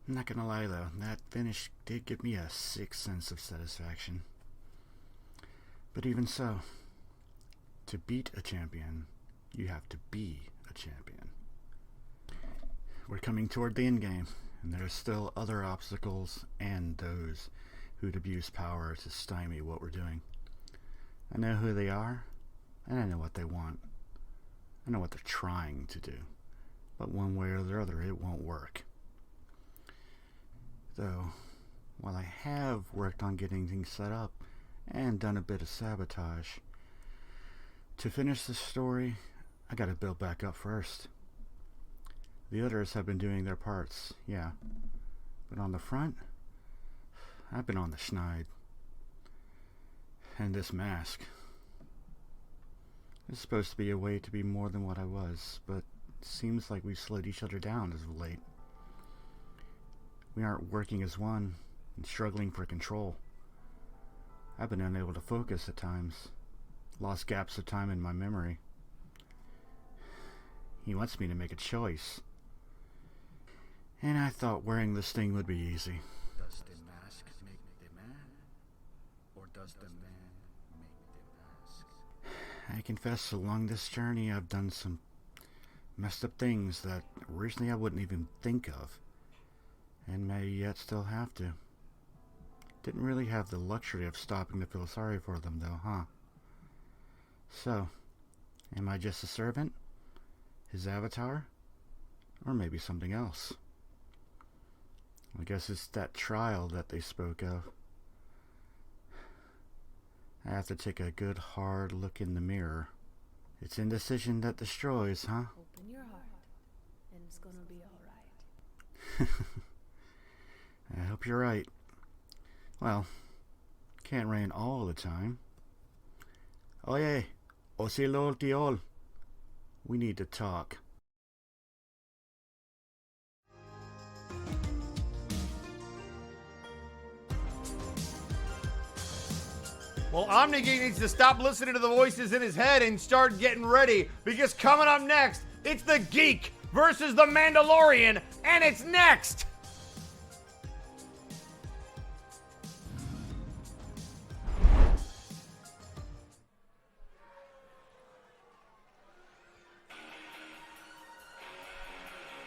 I'm not gonna lie though, that finish did give me a sick sense of satisfaction. But even so, To beat a champion, you have to be a champion. We're coming toward the end game, and there are still other obstacles and those who'd abuse power to stymie what we're doing. I know who they are, and I know what they want. I know what they're trying to do, but one way or the other it won't work. Though, while I have worked on getting things set up and done a bit of sabotage, to finish the story, I gotta build back up first. The others have been doing their parts, yeah, but on the front, I've been on the schneid. And this mask. It's supposed to be a way to be more than what I was, but it seems like we've slowed each other down as of late. We aren't working as one and struggling for control. I've been unable to focus at times, lost gaps of time in my memory. He wants me to make a choice, and I thought wearing this thing would be easy. Does the mask make the man, or does the man make the mask? I confess along this journey I've done some messed up things that originally I wouldn't even think of, and may yet still have to. Didn't really have the luxury of stopping to feel sorry for them though, huh? So, am I just a servant? His avatar? Or maybe something else? I guess it's that trial that they spoke of. I have to take a good hard look in the mirror. It's indecision that destroys, huh? Open your heart, and it's gonna be alright. I hope you're right. Well, can't rain all the time. Oye, osilol tiol. We need to talk. Well, OmniGeek needs to stop listening to the voices in his head and start getting ready, because coming up next, it's the Geek versus the Mandalorian, and it's next!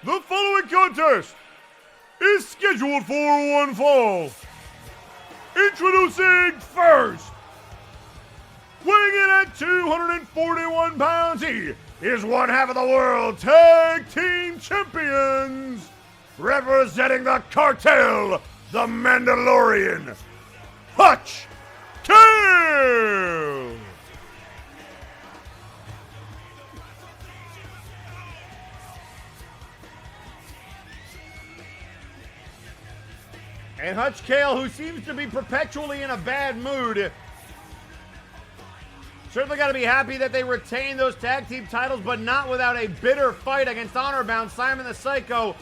The following contest is scheduled for one fall. Introducing first, weighing in at 241 pounds, he is one half of the World Tag Team Champions, representing the cartel, the Mandalorian, Hutch Kale. And Hutch Kale, who seems to be perpetually in a bad mood. Certainly got to be happy that they retained those tag team titles, but not without a bitter fight against Honorbound, Simon the Psycho,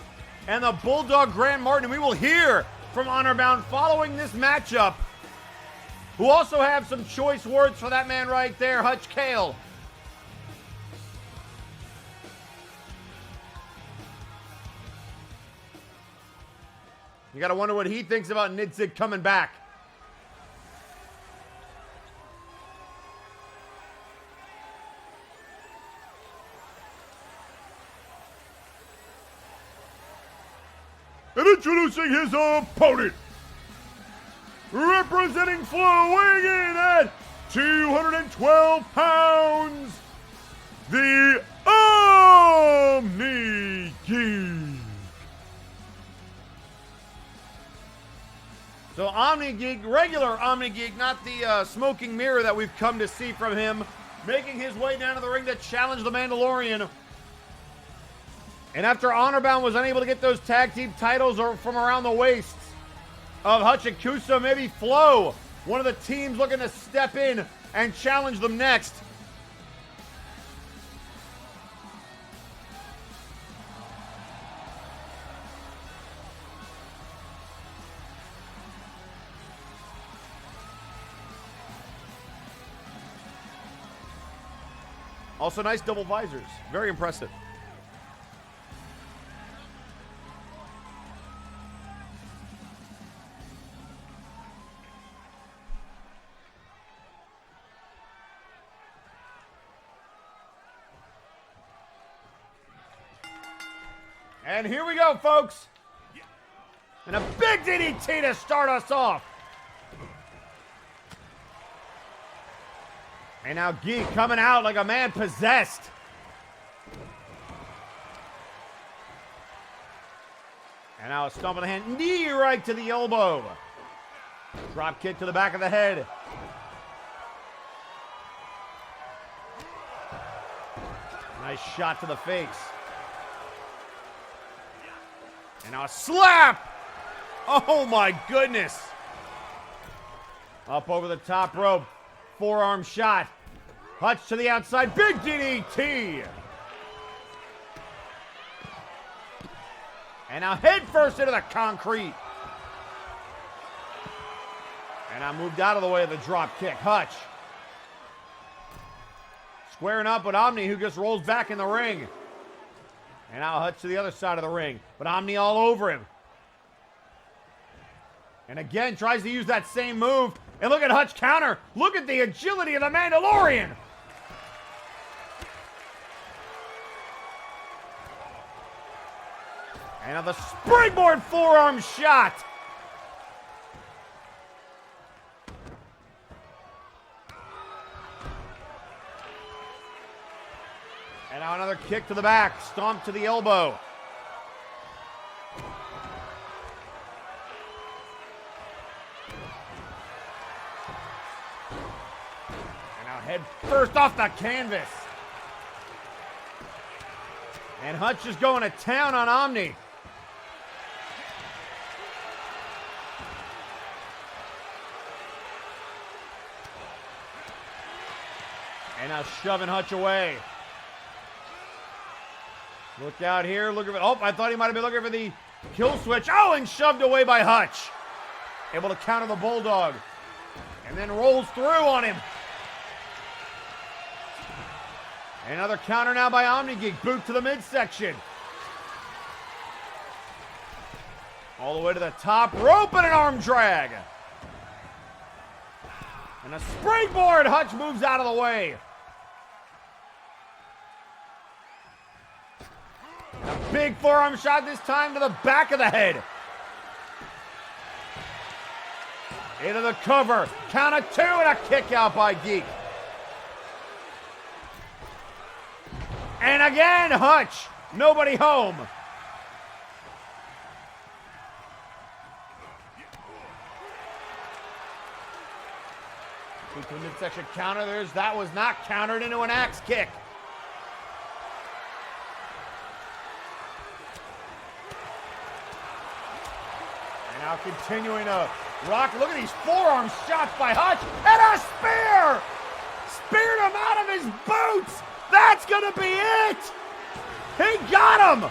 and the Bulldog Grant Martin. We will hear from Honorbound following this matchup, who also have some choice words for that man right there, Hutch Kale. You gotta wonder what he thinks about Nidzig coming back. And introducing his opponent, representing Flow, weighing in at 212 pounds, the OmniGeek. So OmniGeek, regular OmniGeek, not the smoking mirror that we've come to see from him, making his way down to the ring to challenge the Mandalorian. And after Honorbound was unable to get those tag team titles from around the waists of Hutch and Kuso, maybe Flo, one of the teams looking to step in and challenge them next. Also nice double visors. Very impressive. And here we go, folks. And a big DDT to start us off. And now Geek coming out like a man possessed. And now a stomp of the hand, knee right to the elbow. Drop kick to the back of the head. Nice shot to the face. And now a slap. Oh my goodness. Up over the top rope. Forearm shot. Hutch to the outside. Big DDT. And now head first into the concrete. And now moved out of the way of the drop kick. Hutch. Squaring up with Omni, who just rolls back in the ring. And now Hutch to the other side of the ring. But Omni all over him. And again, tries to use that same move. And look at Hutch counter. Look at the agility of the Mandalorian. And now the springboard forearm shot. And now another kick to the back. Stomp to the elbow. And now head first off the canvas. And Hutch is going to town on Omni. And now shoving Hutch away. Look out here. Look at it. Oh, I thought he might have been looking for the kill switch. Oh, and shoved away by Hutch. Able to counter the Bulldog. And then rolls through on him. Another counter now by OmniGeek. Boot to the midsection. All the way to the top rope and an arm drag. And a springboard. Hutch moves out of the way. A big forearm shot this time to the back of the head. Into the cover. Count of two and a kick out by Geek. And again, Hutch. Nobody home. To the midsection counter. That was not countered into an axe kick. And now continuing to rock. Look at these forearm shots by Hutch. And a spear! Speared him out of his boots! That's gonna be it! He got him!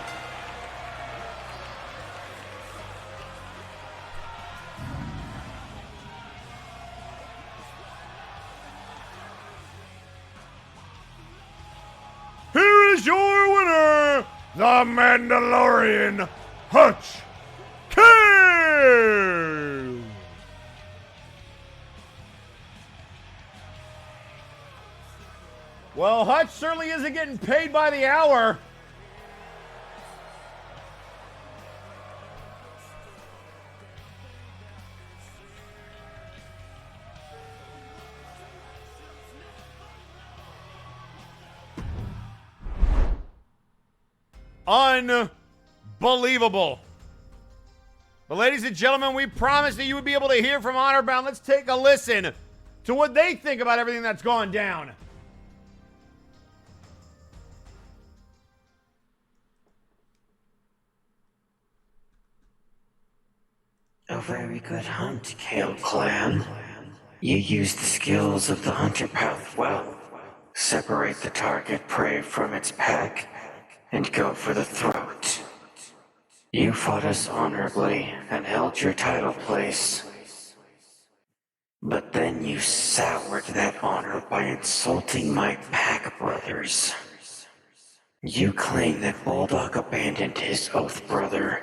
Here is your winner, the Mandalorian, Hutch King! Well, Hutch certainly isn't getting paid by the hour. Unbelievable. But ladies and gentlemen, we promised that you would be able to hear from Honorbound. Let's take a listen to what they think about everything that's gone down. A very good hunt, Kale Clan. You used the skills of the hunter path well. Separate the target prey from its pack and go for the throat. You fought us honorably and held your title place. But then you soured that honor by insulting my pack brothers. You claim that Bulldog abandoned his oath brother,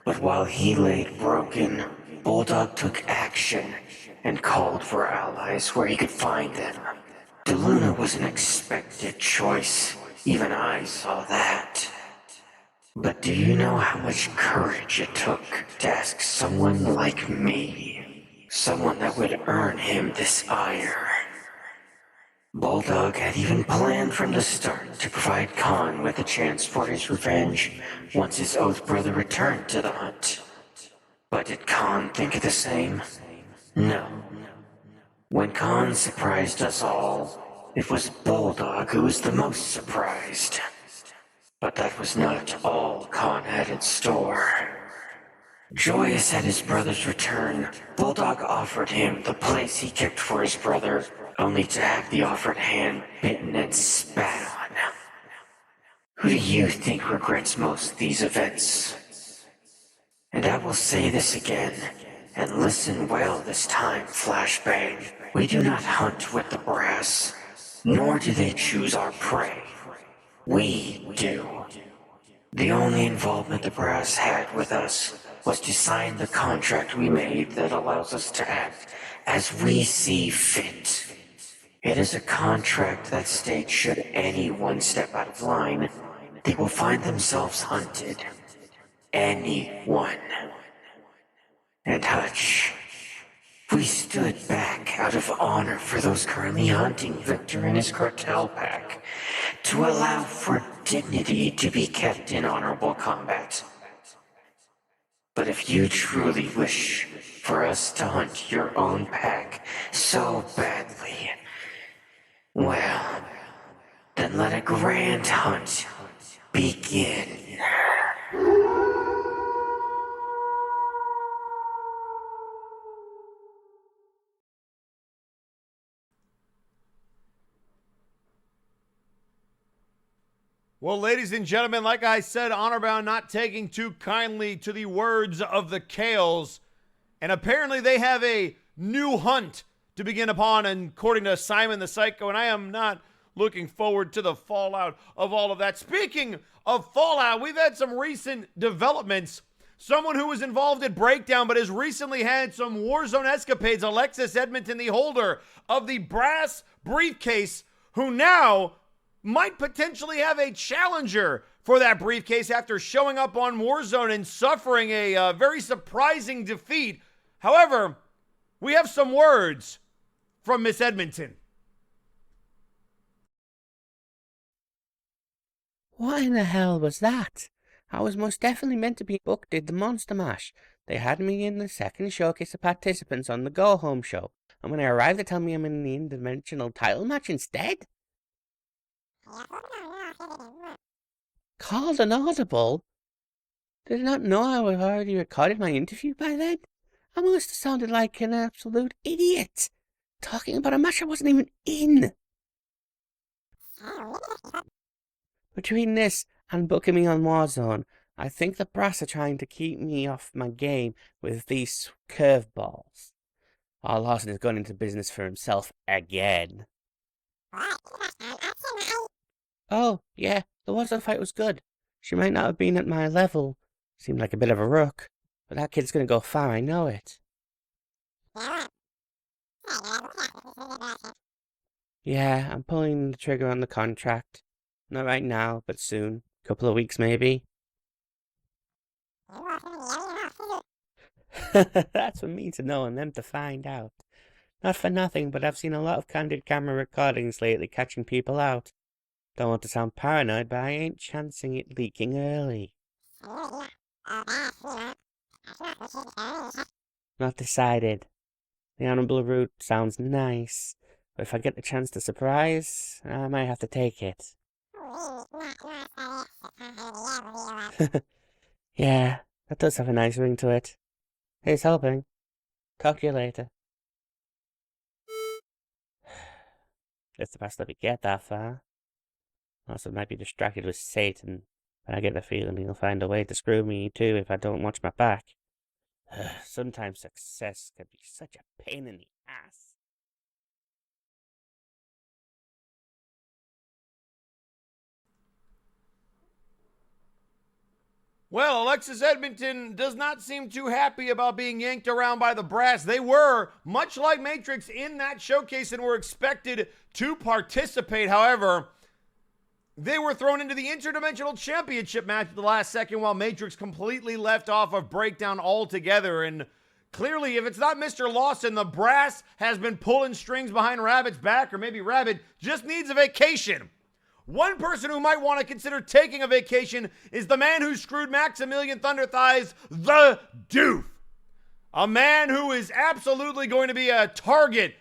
but while he laid broken, Bulldog took action and called for allies where he could find them. DeLuna was an expected choice. Even I saw that. But do you know how much courage it took to ask someone like me? Someone that would earn him this ire. Bulldog had even planned from the start to provide Khan with a chance for his revenge once his Oath brother returned to the hunt. But did Khan think the same? No. When Khan surprised us all, it was Bulldog who was the most surprised. But that was not all Khan had in store. Joyous at his brother's return, Bulldog offered him the place he kept for his brother, only to have the offered hand bitten and spat on. Who do you think regrets most these events? And I will say this again, and listen well this time, Flashbang. We do not hunt with the brass, nor do they choose our prey. We do. The only involvement the brass had with us was to sign the contract we made that allows us to act as we see fit. It is a contract that states should anyone step out of line, they will find themselves hunted. Anyone. And Hutch, we stood back out of honor for those currently hunting Victor and his cartel pack, to allow for dignity to be kept in honorable combat. But if you truly wish for us to hunt your own pack so badly, well, then let a grand hunt begin. Well, ladies and gentlemen, like I said, Honorbound not taking too kindly to the words of the Kales. And apparently they have a new hunt to begin upon, according to Simon the Psycho. And I am not looking forward to the fallout of all of that. Speaking of fallout, we've had some recent developments. Someone who was involved in Breakdown but has recently had some Warzone escapades, Alexis Edmonton, the holder of the brass briefcase, who now might potentially have a challenger for that briefcase after showing up on Warzone and suffering a very surprising defeat. However, we have some words from Miss Edmonton. What in the hell was that? I was most definitely meant to be booked at the Monster Mash. They had me in the second showcase of participants on the Go Home show, and when I arrived they tell me I'm in the interdimensional title match instead? Called an audible? Did I not know I had already recorded my interview by then? I must have sounded like an absolute idiot, talking about a match I wasn't even in. Between this and booking me on Warzone, I think the brass are trying to keep me off my game with these curveballs. Our Lawson has gone into business for himself again. Oh, yeah, the Warzone fight was good. She might not have been at my level. Seemed like a bit of a rook. But that kid's gonna go far, I know it. Yeah, I'm pulling the trigger on the contract. Not right now, but soon. Couple of weeks, maybe. That's for me to know and them to find out. Not for nothing, but I've seen a lot of candid camera recordings lately catching people out. Don't want to sound paranoid, but I ain't chancing it leaking early. Not decided. The honorable route sounds nice, but if I get the chance to surprise, I might have to take it. Yeah, that does have a nice ring to it. Here's hoping. Talk to you later. If the best let me get that far. Also might be distracted with Satan, but I get the feeling he'll find a way to screw me too if I don't watch my back. Sometimes success can be such a pain in the ass. Well, Alexis Edmonton does not seem too happy about being yanked around by the brass. They were, much like Matrix, in that showcase and were expected to participate. However, They were thrown into the Interdimensional Championship match at the last second while Matrix completely left off of Breakdown altogether. And clearly, if it's not Mr. Lawson, the brass has been pulling strings behind Rabbit's back, or maybe Rabbit just needs a vacation. One person who might want to consider taking a vacation is the man who screwed Maximilian Thunderthighs, the Doof. A man who is absolutely going to be a target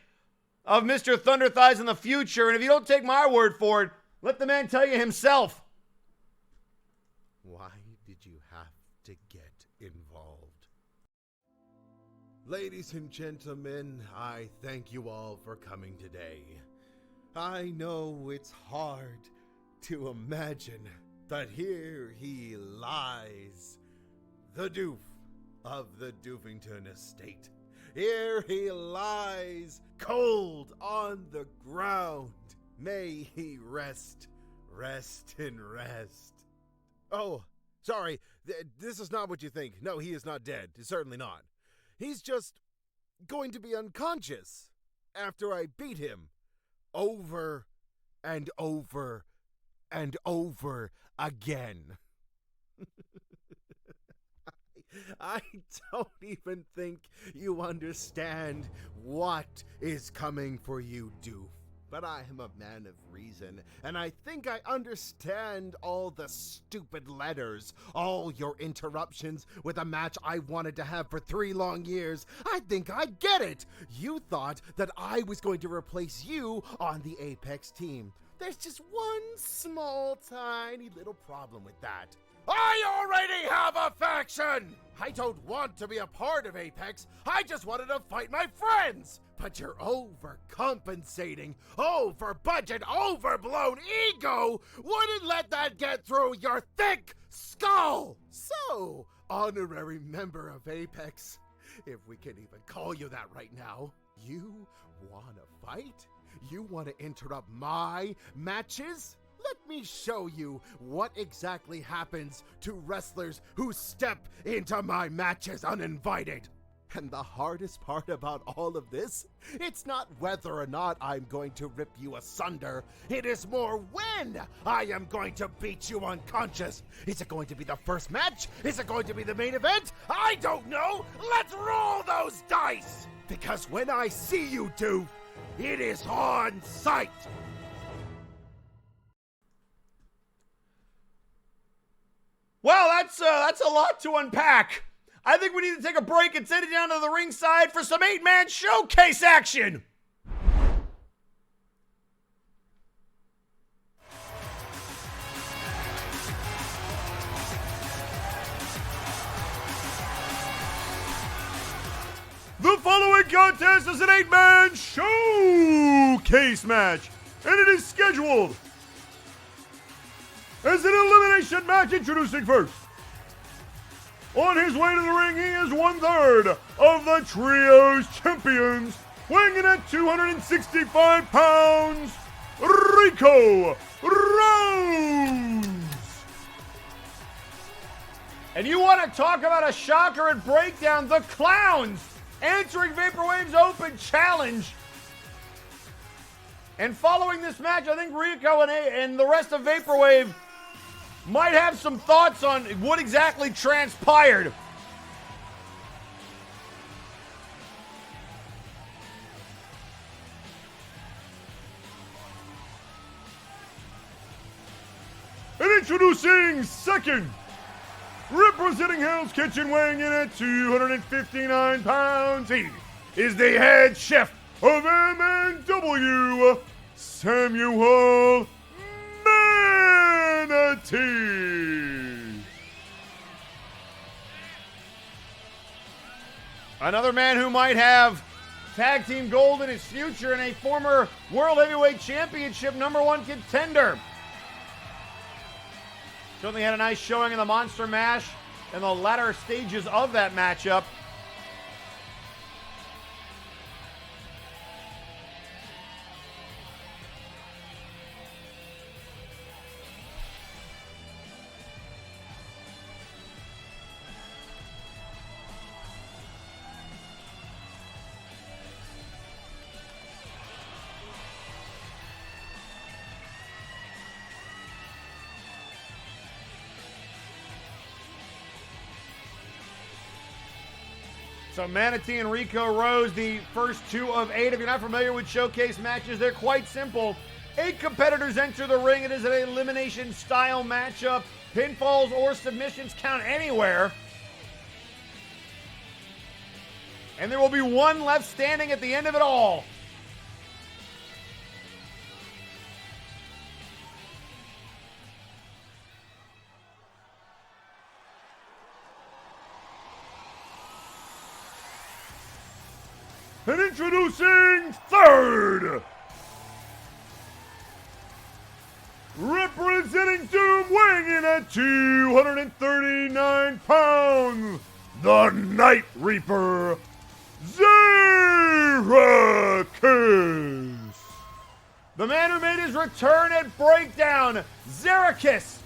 of Mr. Thunderthighs in the future. And if you don't take my word for it, let the man tell you himself. Why did you have to get involved? Ladies and gentlemen, I thank you all for coming today. I know it's hard to imagine that here he lies, the Doof of the Doofington estate. Here he lies, cold on the ground. May he rest and rest. Oh, sorry, this is not what you think. No, he is not dead. Certainly not. He's just going to be unconscious after I beat him over and over and over again. I don't even think you understand what is coming for you, Doof. But I am a man of reason, and I think I understand all the stupid letters, all your interruptions with a match I wanted to have for 3 long years. I think I get it. You thought that I was going to replace you on the Apex team. There's just one small, tiny little problem with that. I already have a faction! I don't want to be a part of Apex. I just wanted to fight my friends. But your overcompensating, over-budget, overblown ego wouldn't let that get through your thick skull. So, honorary member of Apex, if we can even call you that right now, you want to fight? You want to interrupt my matches? Let me show you what exactly happens to wrestlers who step into my matches uninvited. And the hardest part about all of this, it's not whether or not I'm going to rip you asunder. It is more when I am going to beat you unconscious. Is it going to be the first match? Is it going to be the main event? I don't know. Let's roll those dice. Because when I see you two, it is on sight. Well, that's a lot to unpack. I think we need to take a break and send it down to the ringside for some 8-man showcase action. The following contest is an 8-man showcase match, and it is scheduled as an elimination match. Introducing first, on his way to the ring, he is 1/3 of the Trios champions, weighing in at 265 pounds, Rico Rose. And you want to talk about a shocker and breakdown, the Clowns answering Vaporwave's open challenge. And following this match, I think Rico and the rest of Vaporwave might have some thoughts on what exactly transpired. And introducing second, representing Hell's Kitchen, weighing in at 259 pounds, he is the head chef of MNW, Samuel Manatee. Another man who might have tag team gold in his future and a former World Heavyweight Championship #1 contender. Certainly had a nice showing in the Monster Mash in the latter stages of that matchup. So Manatee and Rico rose the first 2 of 8. If you're not familiar with showcase matches, they're quite simple. 8 competitors enter the ring. It is an elimination style matchup. Pinfalls or submissions count anywhere. And there will be 1 left standing at the end of it all. And introducing third, representing Doom, weighing in at 239 pounds, the Night Reaper, Zerakis. The man who made his return at Breakdown, Zerakis.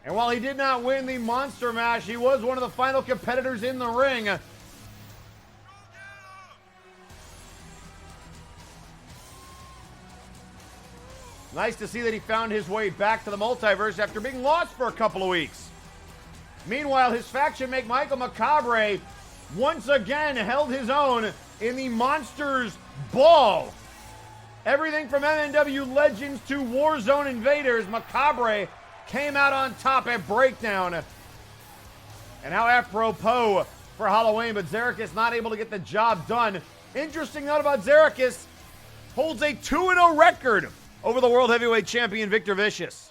And while he did not win the Monster Mash, he was one of the final competitors in the ring. Nice to see that he found his way back to the Multiverse after being lost for a couple of weeks. Meanwhile, his faction mate Michael Macabre once again held his own in the Monsters Ball. Everything from MNW Legends to Warzone Invaders, Macabre came out on top at Breakdown. And how apropos for Halloween, but Zerakis not able to get the job done. Interesting note about Zerakis, holds a 2-0 record over the World Heavyweight Champion Victor Vicious.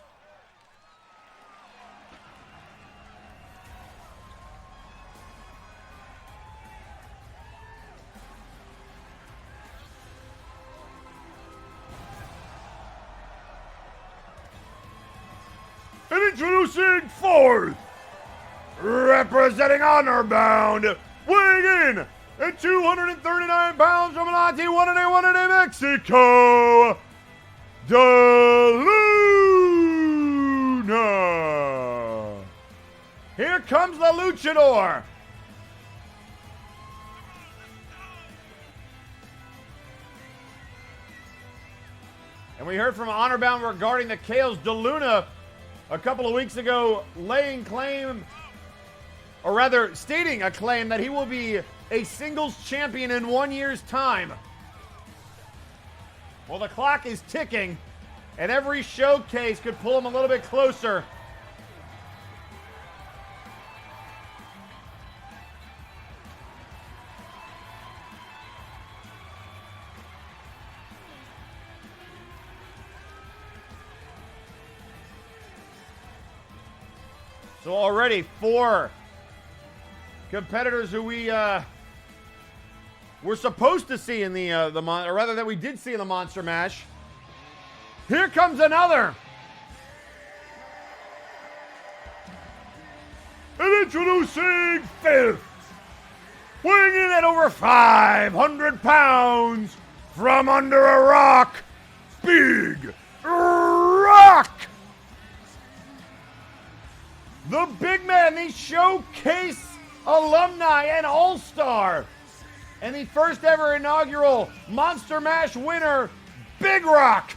And introducing fourth, representing Honorbound, weighing in at 239 pounds from Monte, 1-1 Mexico, De Luna. Here comes the Luchador. And we heard from Honorbound regarding the Chaos. De Luna a couple of weeks ago laying claim, or rather stating a claim that he will be a singles champion in 1 year's time. Well, the clock is ticking, and every showcase could pull him a little bit closer. So already 4 competitors who we were supposed to see in or rather that we did see in the Monster Mash. Here comes another. And introducing fifth, weighing in at over 500 pounds from under a rock, Big Rock. The big man, the showcase alumni and all-star, and the first ever inaugural Monster Mash winner, Big Rock.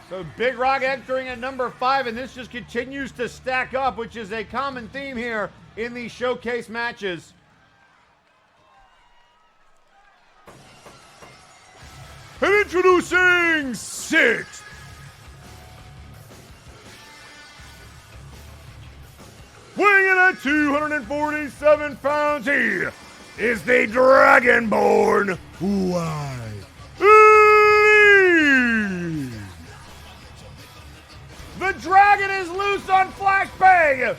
So Big Rock entering at number 5, and this just continues to stack up, which is a common theme here in these showcase matches. And introducing 6th, weighing in at 247 pounds, he is the Dragonborn Why? The dragon is loose on Flashbang!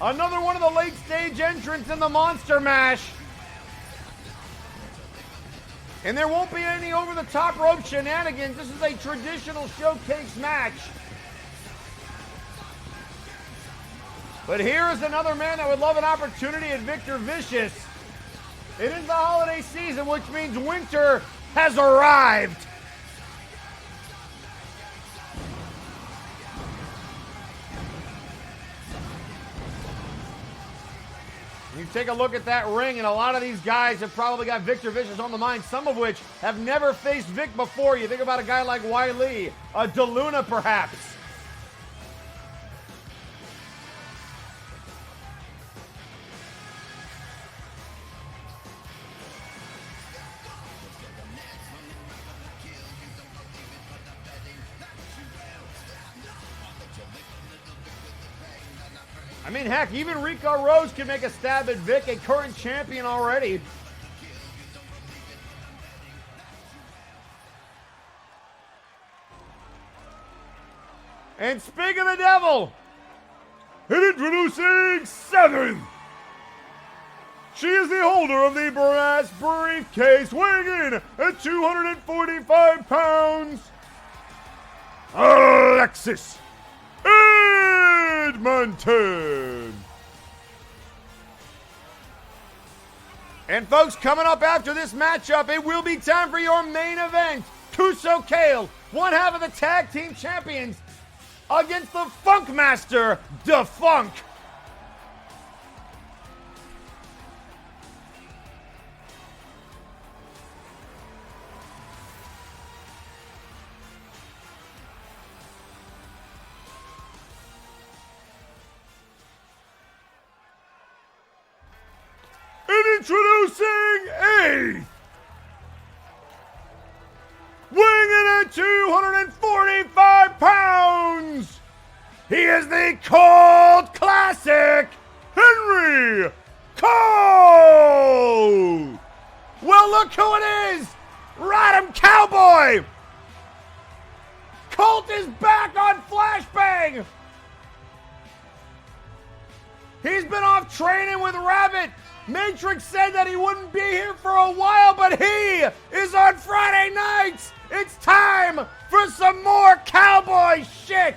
Another one of the late stage entrants in the Monster Mash. And there won't be any over the top rope shenanigans. This is a traditional showcase match. But here is another man that would love an opportunity at Victor Vicious. It is the holiday season, which means winter has arrived. You take a look at that ring, and a lot of these guys have probably got Victor Vicious on the mind, some of which have never faced Vic before. You think about a guy like Wiley, a DeLuna perhaps. I mean, heck, even Rico Rose can make a stab at Vic, a current champion already. And speak of the devil, and introducing seventh. She is the holder of the brass briefcase, weighing in at 245 pounds. Alexis Edmonton. And folks, coming up after this matchup, it will be time for your main event. Kuso Kale, one half of the tag team champions, against the Funk Master, DeFunk. Introducing eighth, weighing in at 245 pounds, he is the Cold Classic, Henry Cole. Well, look who it is, Ride 'em Cowboy. Colt is back on Flashbang. He's been off training with Rabbit. Matrix said that he wouldn't be here for a while, but he is on Friday nights. It's time for some more cowboy shit.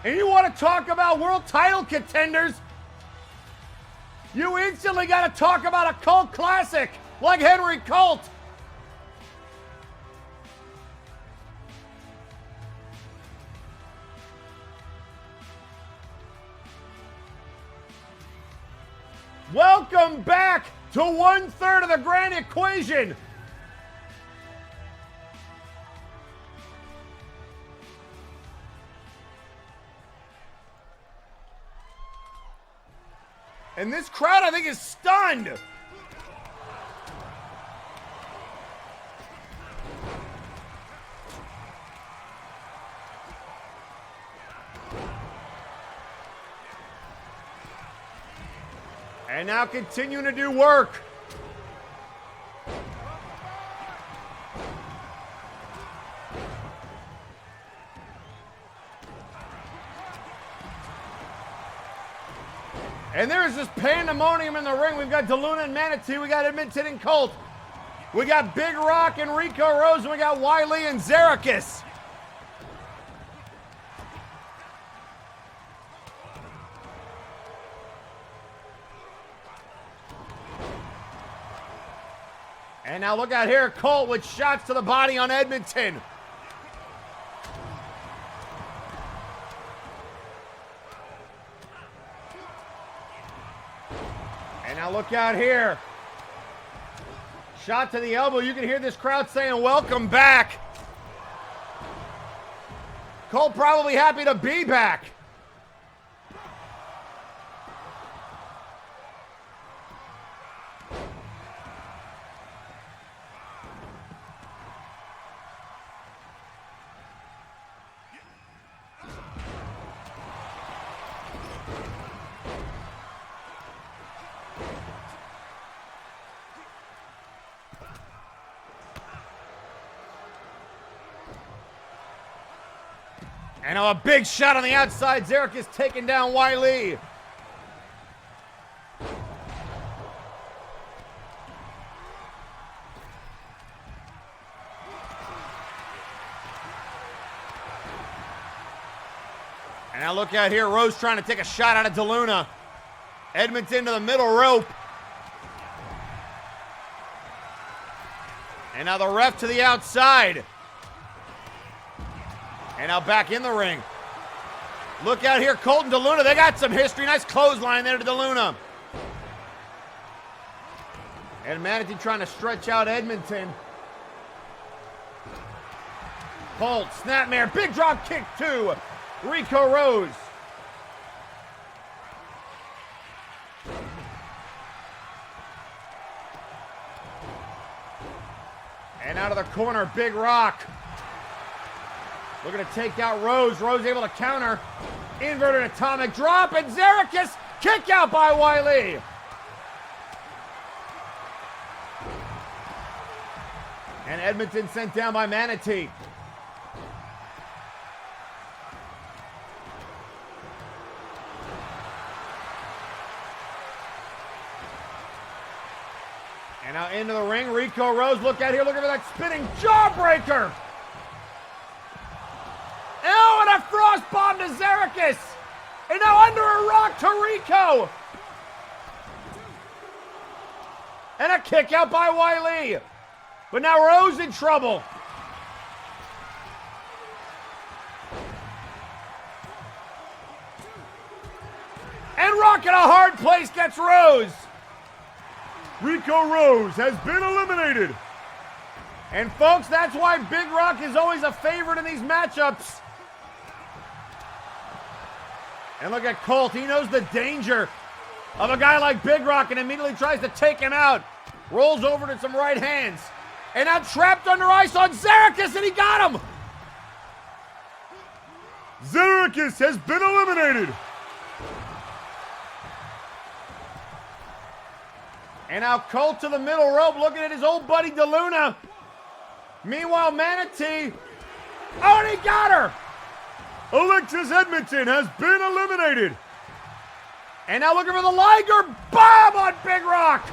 And you want to talk about world title contenders? You instantly got to talk about a cult classic like Henry Colt. Welcome back to 1/3 of the grand equation. And this crowd, I think, is stunned. And now continuing to do work. And there is this pandemonium in the ring. We've got DeLuna and Manatee. We got Edmonton and Colt. We got Big Rock and Rico Rose. And we got Wiley and Zarikis. And now look out here, Colt with shots to the body on Edmonton. And now look out here. Shot to the elbow. You can hear this crowd saying, welcome back. Colt probably happy to be back. And a big shot on the outside. Zarek is taking down Wiley. now look out here. Rose trying to take a shot out of DeLuna. Edmonton to the middle rope. And now the ref to the outside. And now back in the ring. Look out here, Colt and DeLuna. They got some history. Nice clothesline there to DeLuna. And Manatee trying to stretch out Edmonton. Colt, snapmare, big drop kick to Rico Rose. And out of the corner, Big Rock. Looking to take out Rose. Rose able to counter. Inverted atomic drop, and Zerikis kick out by Wiley. And Edmonton sent down by Manatee. And now into the ring, Rico Rose. Look out here, looking for that spinning jawbreaker. Oh, and a frost bomb to Zerikis. And now under a rock to Rico. And a kick out by Wiley. But now Rose in trouble. And Rock in a hard place gets Rose. Rico Rose has been eliminated. And folks, that's why Big Rock is always a favorite in these matchups. And look at Colt. He knows the danger of a guy like Big Rock and immediately tries to take him out. Rolls over to some right hands. And now trapped under ice on Zerikis, and he got him. Zerikis has been eliminated. And now Colt to the middle rope, looking at his old buddy DeLuna. Meanwhile, Manatee. Oh, and he got her. Alexis Edmonton has been eliminated. And now looking for the Liger bomb on Big Rock.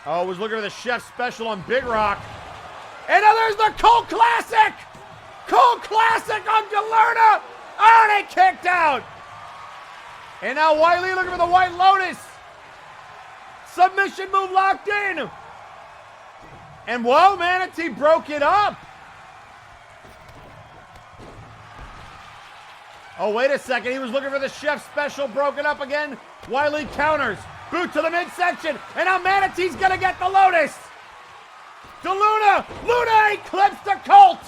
Oh, was looking for the chef special on Big Rock. And now there's the Colt Classic. Colt Classic on DeLuna. Oh, and he kicked out. And now Wiley looking for the White Lotus. Submission move locked in. And whoa, Manatee broke it up. Oh, wait a second. He was looking for the chef special, broken up again. Wiley counters. Boot to the midsection. And now Manatee's going to get the Lotus. DeLuna. Luna eclipsed the Colt.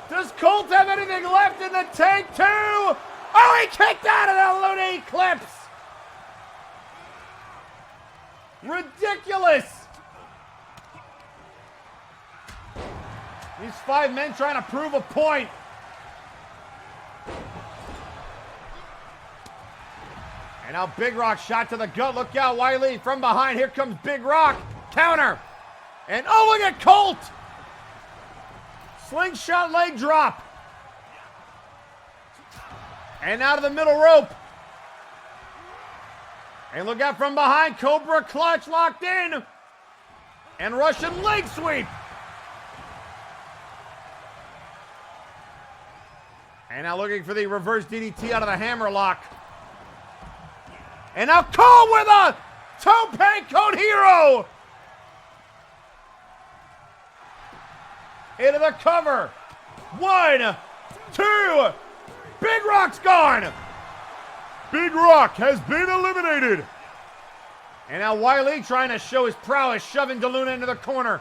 Does Colt have anything left in the tank too? Oh, he kicked out of the Luna Eclipse. Ridiculous. These 5 men trying to prove a point. And now Big Rock shot to the gut. Look out, Wiley from behind. Here comes Big Rock. Counter. And oh, look at Colt. Slingshot leg drop. And out of the middle rope. And look out from behind. Cobra clutch locked in. And Russian leg sweep. And now looking for the reverse DDT out of the hammerlock. And now Cole with a tope con hero. Into the cover. 1, 2. Big Rock's gone. Big Rock has been eliminated. And now Wiley trying to show his prowess, shoving DeLuna into the corner.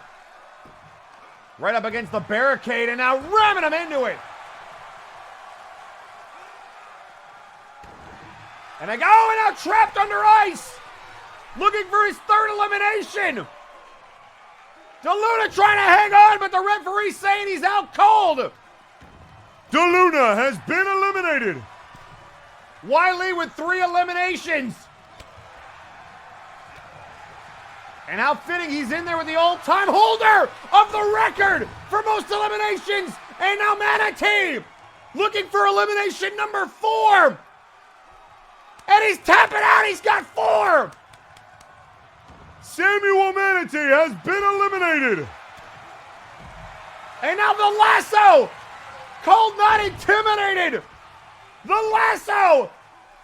Right up against the barricade, and now ramming him into it. And they go, and now trapped under ice. Looking for his 3rd elimination. DeLuna trying to hang on, but the referee's saying he's out cold. DeLuna has been eliminated. Wiley with 3 eliminations. And how fitting he's in there with the all-time holder of the record for most eliminations. And now Manatee looking for elimination number 4. And he's tapping out. He's got 4. Samuel Manatee has been eliminated. And now the lasso. Colt not intimidated. The lasso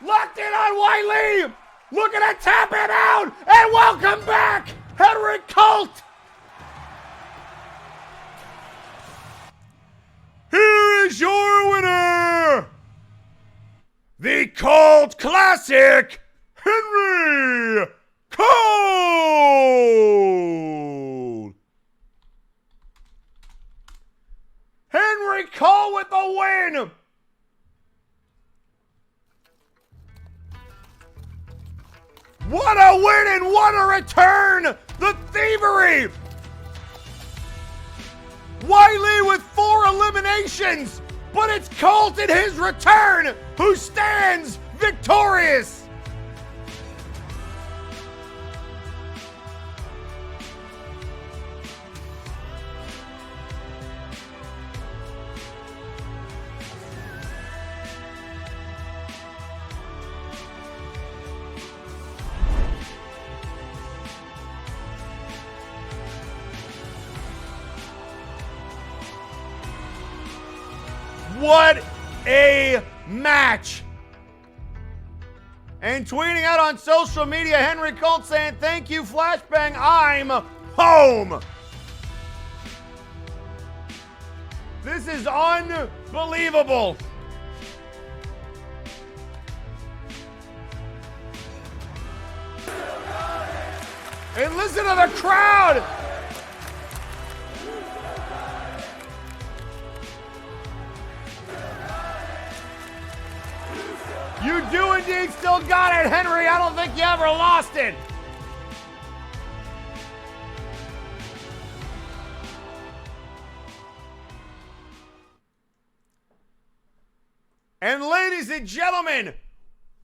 locked in on Wiley. Looking to tap him out. And welcome back, Henrik Colt. Here is your winner, the Colt Classic, Henry Colt. Henry Colt with the win. What a win and what a return! The thievery! Wiley with 4 eliminations, but it's Colt in his return who stands victorious! What a match! And tweeting out on social media, Henry Colt saying, "Thank you, Flashbang, I'm home." This is unbelievable. And listen to the crowd. You do indeed still got it, Henry. I don't think you ever lost it. And ladies and gentlemen,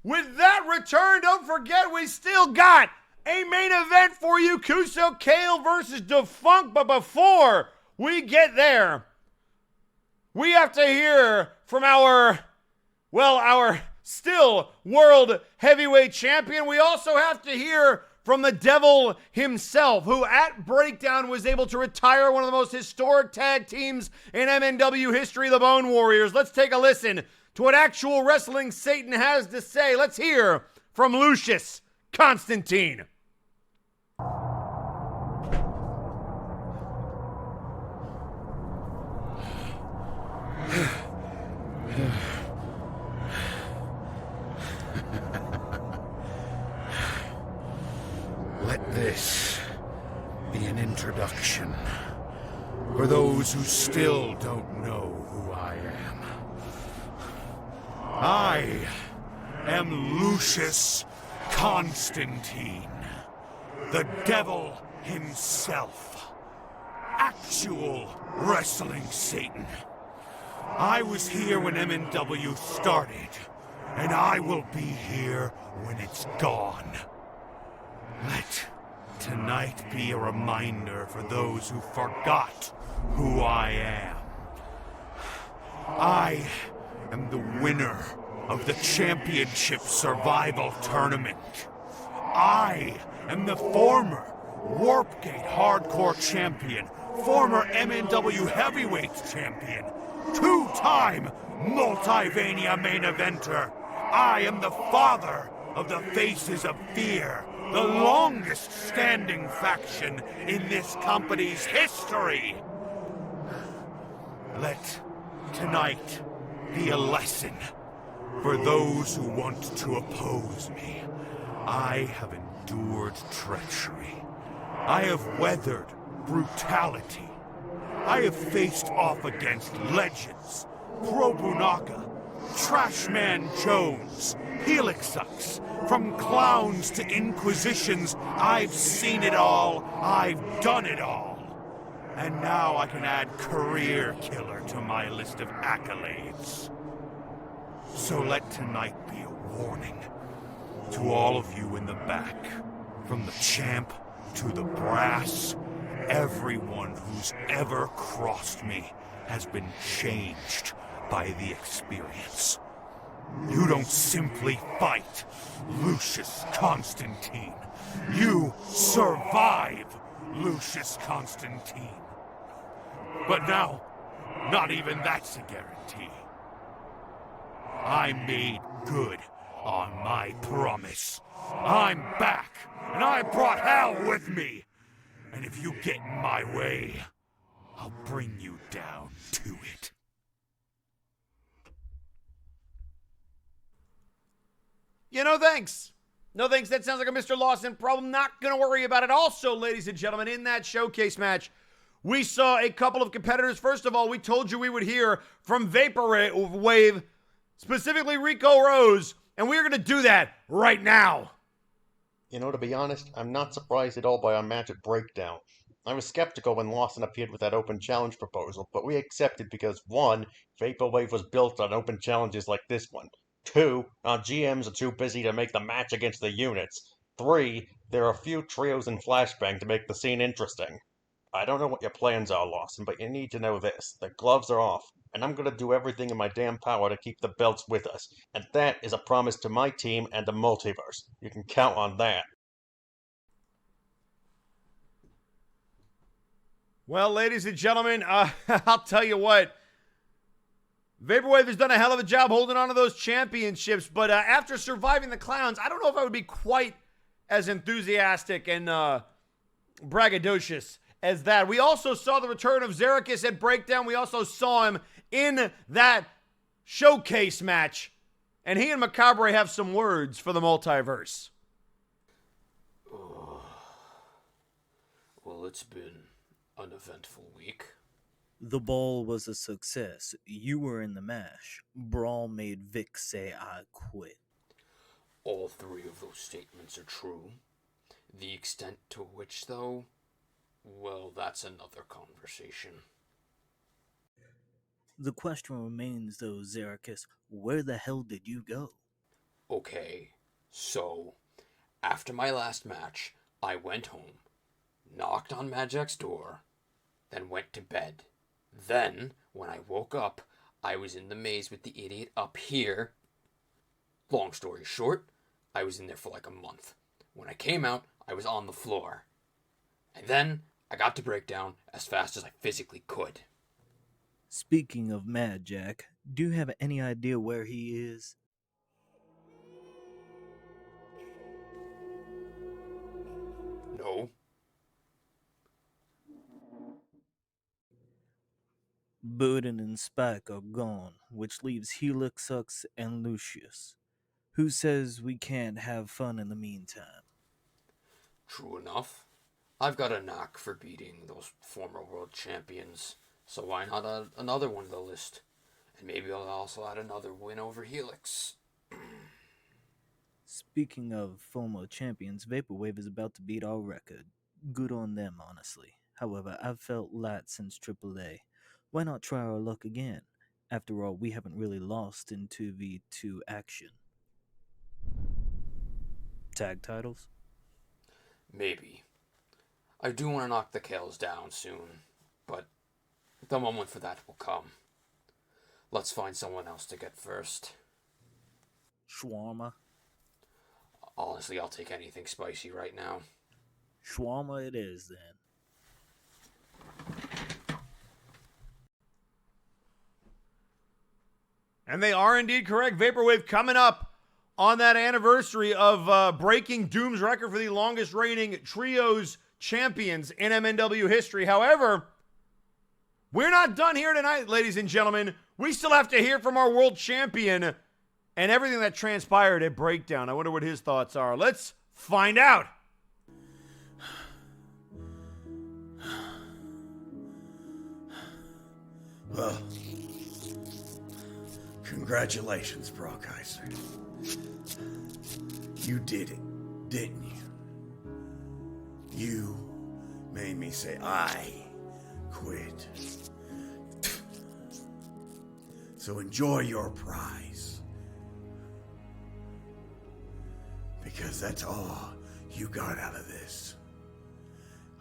with that return, don't forget we still got a main event for you. Kuso Kale versus Defunct. But before we get there, we have to hear from our still world heavyweight champion. We also have to hear from the devil himself, who at Breakdown was able to retire one of the most historic tag teams in MNW history, the Bone Warriors. Let's take a listen to what actual wrestling Satan has to say. Let's hear from Lucius Constantine. Let this be an introduction for those who still don't know who I am. I am Lucius Constantine, the devil himself, actual wrestling Satan. I was here when MNW started, and I will be here when it's gone. Let tonight be a reminder for those who forgot who I am. I am the winner of the Championship Survival Tournament. I am the former Warpgate Hardcore Champion, former MNW Heavyweight Champion, 2-time Multivania Main Eventer. I am the father of the Faces of Fear, the longest standing faction in this company's history. Let tonight be a lesson for those who want to oppose me. I have endured treachery. I have weathered brutality. I have faced off against legends, Probunaga, Trashman Jones, Helixux. From clowns to inquisitions, I've seen it all, I've done it all. And now I can add career killer to my list of accolades. So let tonight be a warning to all of you in the back, from the champ to the brass. Everyone who's ever crossed me has been changed by the experience. You don't simply fight, Lucius Constantine. You survive, Lucius Constantine. But now, not even that's a guarantee. I made good on my promise. I'm back, and I brought hell with me. And if you get in my way, I'll bring you down to it. Yeah, no thanks. No thanks. That sounds like a Mr. Lawson problem. Not going to worry about it. Also, ladies and gentlemen, in that showcase match, we saw a couple of competitors. First of all, we told you we would hear from Vaporwave, specifically Rico Rose, and we're going to do that right now. You know, to be honest, I'm not surprised at all by our match at Breakdown. I was skeptical when Lawson appeared with that open challenge proposal, but we accepted because 1. Vaporwave was built on open challenges like this one. 2. Our GMs are too busy to make the match against the units. 3. There are a few trios in Flashbang to make the scene interesting. I don't know what your plans are, Lawson, but you need to know this. The gloves are off, and I'm going to do everything in my damn power to keep the belts with us. And that is a promise to my team and the Multiverse. You can count on that. Well, ladies and gentlemen, I'll tell you what. Vaporwave has done a hell of a job holding on to those championships, but after surviving the clowns, I don't know if I would be quite as enthusiastic and braggadocious as that. We also saw the return of Xerxes at Breakdown. We also saw him in that showcase match, and he and Macabre have some words for the Multiverse. Oh. Well, it's been an eventful week. The ball was a success. You were in the mash. Brawl made Vic say, "I quit." All 3 of those statements are true. The extent to which, though, well, that's another conversation. The question remains, though, Xerxes, where the hell did you go? Okay, so, after my last match, I went home, knocked on Magic's door, then went to bed. Then, when I woke up, I was in the maze with the idiot up here. Long story short, I was in there for like a month. When I came out, I was on the floor. And then, I got to Breakdown as fast as I physically could. Speaking of Mad Jack, do you have any idea where he is? No. Burden and Spike are gone, which leaves Helixux and Lucius. Who says we can't have fun in the meantime? True enough. I've got a knack for beating those former world champions, so why not add another one to the list? And maybe I'll also add another win over Helix. Speaking of former champions, Vaporwave is about to beat our record. Good on them, honestly. However, I've felt light since AAA. Why not try our luck again? After all, we haven't really lost in 2v2 action. Tag titles? Maybe. I do want to knock the Kales down soon, but the moment for that will come. Let's find someone else to get first. Shawarma? Honestly, I'll take anything spicy right now. Shawarma it is, then. And they are indeed correct. Vaporwave coming up on that anniversary of breaking Doom's record for the longest reigning trios champions in MNW history. However, we're not done here tonight, ladies and gentlemen. We still have to hear from our world champion and everything that transpired at Breakdown. I wonder what his thoughts are. Let's find out. Well, congratulations, Brockheiser. You did it, didn't you? You made me say I quit. So enjoy your prize. Because that's all you got out of this.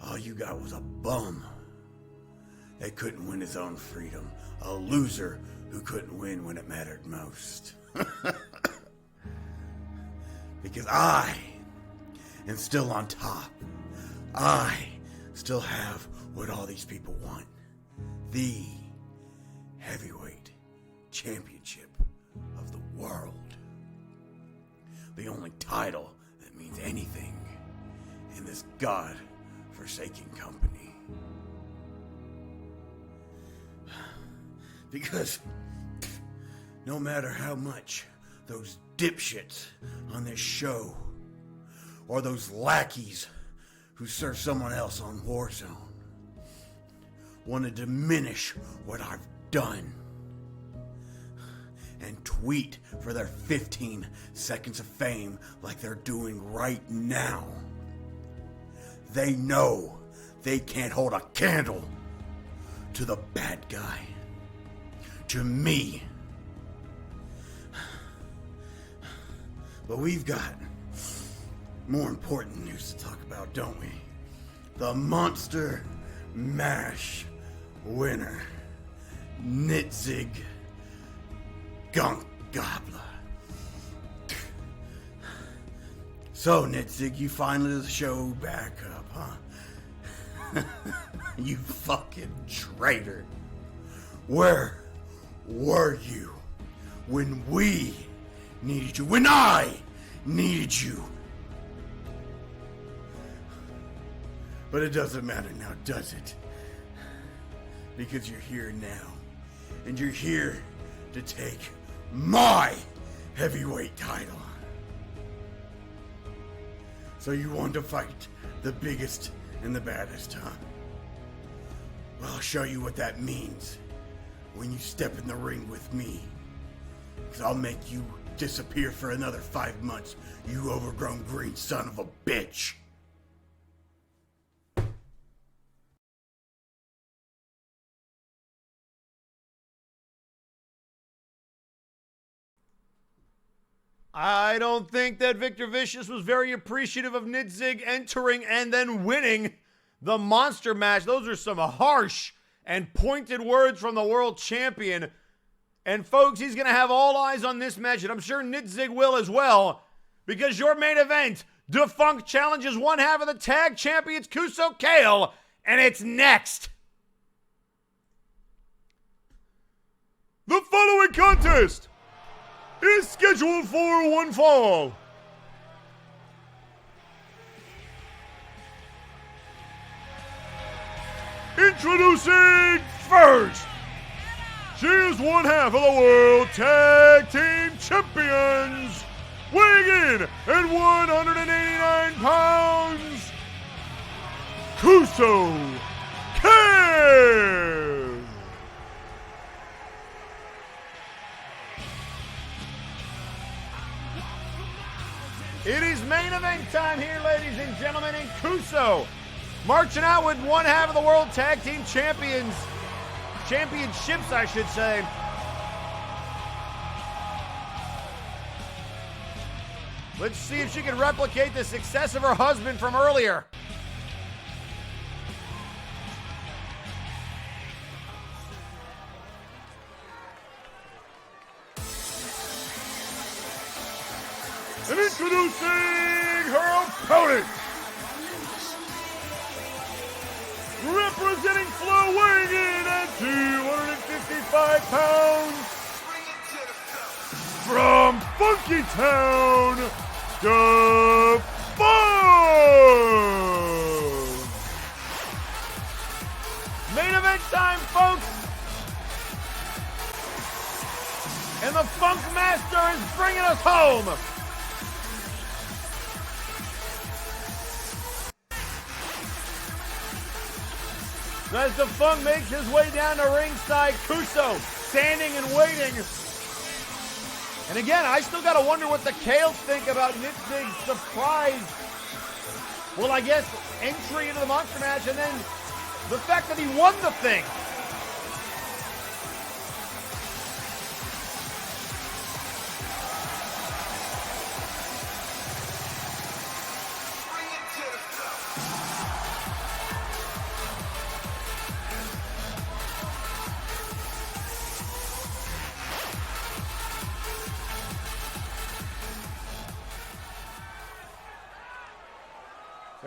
All you got was a bum that couldn't win his own freedom. A loser who couldn't win when it mattered most. Because I am still on top. I still have what all these people want. The heavyweight championship of the world. The only title that means anything in this god-forsaken company. Because no matter how much those dipshits on this show or those lackeys who serve someone else on Warzone want to diminish what I've done and tweet for their 15 seconds of fame like they're doing right now, they know they can't hold a candle to the bad guy, to me. But we've got more important news to talk about, don't we? The Monster Mash winner, Nitzig Gunk Gobbler. So, Nitzig, you finally let the show back up, huh? You fucking traitor. Where were you when we needed you? When I needed you? But it doesn't matter now, does it? Because you're here now. And you're here to take my heavyweight title. So you want to fight the biggest and the baddest, huh? Well, I'll show you what that means when you step in the ring with me. Because I'll make you disappear for another 5 months, you overgrown green son of a bitch. I don't think that Victor Vicious was very appreciative of Nitzig entering and then winning the monster match. Those are some harsh and pointed words from the world champion. And folks, he's going to have all eyes on this match, and I'm sure Nitzig will as well, because your main event, Defunct challenges one half of the tag champions, Kuso Kale, and it's next. The following contest is scheduled for one fall. Introducing first, she is one half of the World Tag Team Champions, weighing in at 189 pounds, Kuso Kale. It is main event time here, ladies and gentlemen, and Kuso marching out with one half of the World Tag Team Championships, I should say. Let's see if she can replicate the success of her husband from earlier. And introducing her opponent, representing Flow, weighing in at 255 pounds, from Funky Town, the Funk! Main event time, folks! And the Funk Master is bringing us home! As the Funk makes his way down to ringside, Kuso standing and waiting. And again, I still gotta wonder what the Kales think about Nitzig's surprise, well, I guess, entry into the monster match, and then the fact that he won the thing.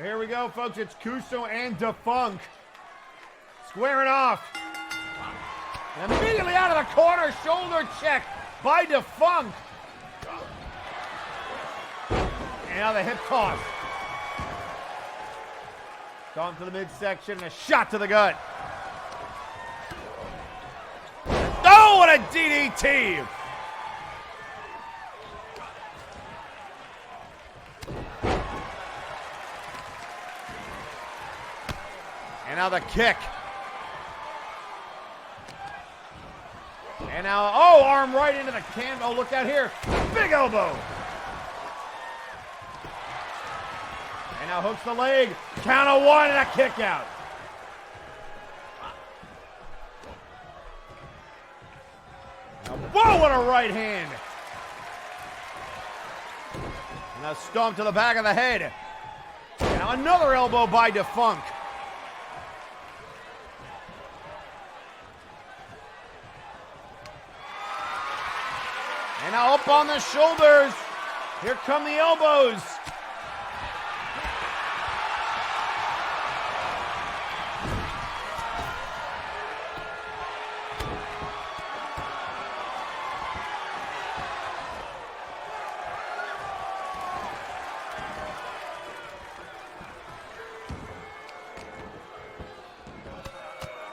So here we go, folks. It's Kuso and Defunk squaring off. And immediately out of the corner, shoulder check by Defunk. And now the hip toss. Gone to the midsection and a shot to the gut. Oh, what a DDT! And now the kick. And now, oh, arm right into the can. Oh, look out here. Big elbow. And now hooks the leg. Count of one and a kick out. Now, whoa, what a right hand. And a stomp to the back of the head. And now another elbow by Defunk. And now up on the shoulders. Here come the elbows.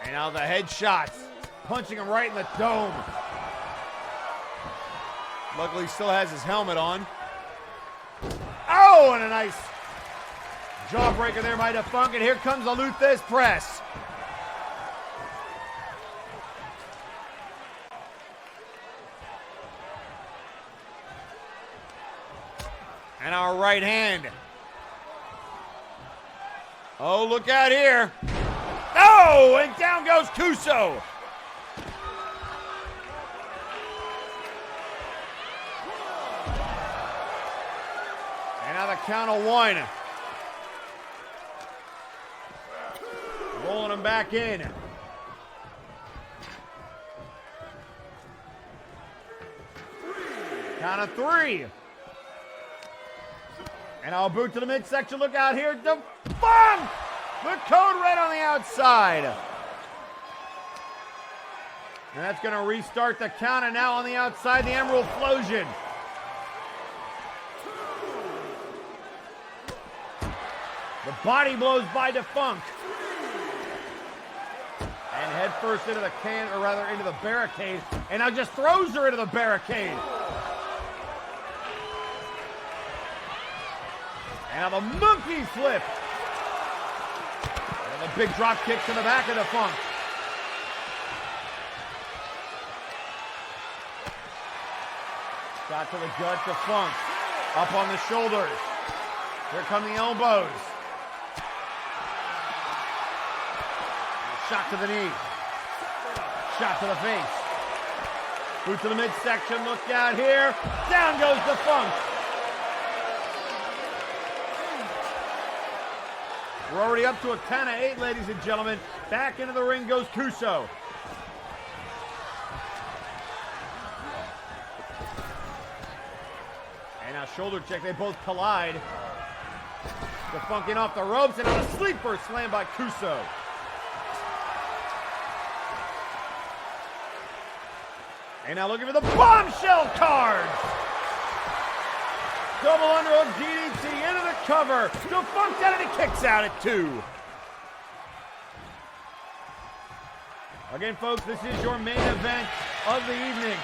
And now the headshots. Punching him right in the dome. Luckily, he still has his helmet on. Oh, and a nice jawbreaker there by Defunk. And here comes the Luthes press. And our right hand. Oh, look out here. Oh, and down goes Kuso. Now the count of one. Rolling him back in. Count of three. And I'll boot to the midsection. Look out here. Defunk! The code red on the outside. And that's going to restart the count. And now on the outside, the Emerald Flosion. The body blows by Defunk. And head first into the can, or rather into the barricade. And now just throws her into the barricade. And now the monkey flip. And the big drop kick to the back of Defunk. Shot to the gut, Defunk. Up on the shoulders. Here come the elbows. Shot to the knee. Shot to the face. Boot to the midsection. Look out here. Down goes Defunk. We're already up to a count of 8, ladies and gentlemen. Back into the ring goes Kuso. And now shoulder check. They both collide. Defunk in off the ropes, and a sleeper slam by Kuso. And now looking for the bombshell cards. Double underhook DDT into the cover. Defunk down and he kicks out at 2. Again, folks, this is your main event of the evening.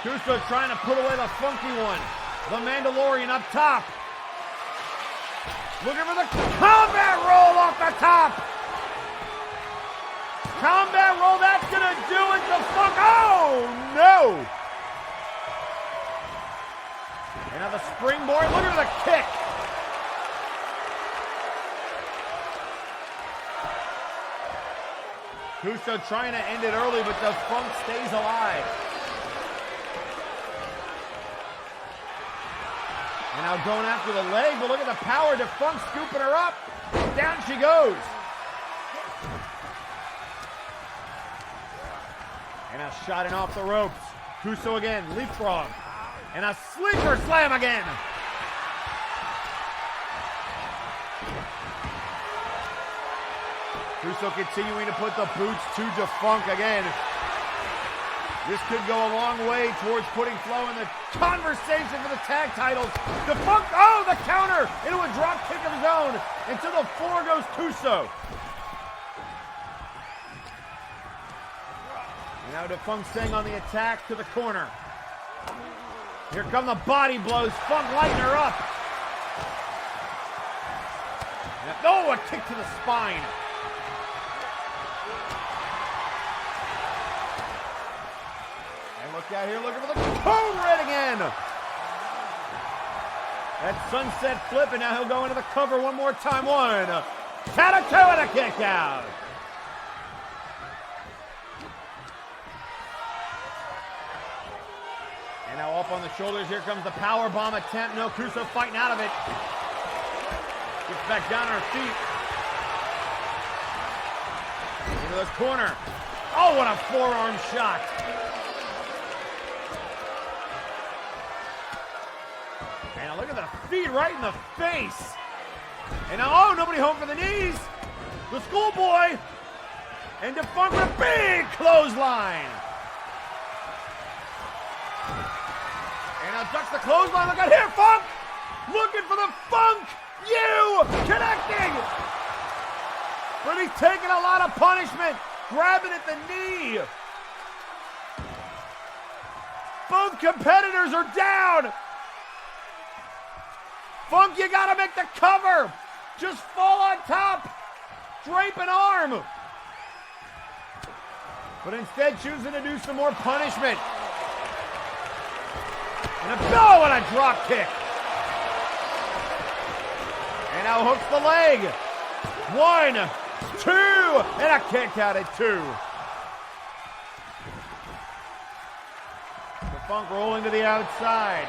Kuso trying to put away the funky one. The Mandalorian up top. Looking for the combat roll off the top. Combat roll, that's gonna do it. Defunk. Oh no! And now the springboard. Look at the kick. Kuso trying to end it early, but Defunk stays alive. And now going after the leg, but look at the power. Defunk scooping her up. Down she goes. And now shotting off the ropes. Kuso again, leapfrog. And a sleeper slam again. Kuso continuing to put the boots to Defunk again. This could go a long way towards putting Flo in the conversation for the tag titles. Defunk, oh, the counter into a drop kick of his own. And to the floor goes Kuso. And now Defunk staying on the attack to the corner. Here come the body blows. Funk lighting her up. Oh, a kick to the spine. And look out here, looking for the code red again. That sunset flip, and now he'll go into the cover one more time. One. Count two and a kick out. And now up on the shoulders, here comes the power bomb attempt. No, Kuso fighting out of it. Gets back down on her feet. Into the corner. Oh, what a forearm shot. And now look at the feet right in the face. And now, oh, nobody home for the knees. The schoolboy. And Defunk with a big clothesline. And now ducks the clothesline. Look out here, Funk. Looking for the Funk. You connecting. But he's taking a lot of punishment. Grabbing at the knee. Both competitors are down. Funk, you gotta make the cover. Just fall on top. Drape an arm. But instead choosing to do some more punishment. And and a drop kick. And now hooks the leg. 1, 2, and a kick out at 2. The Funk rolling to the outside.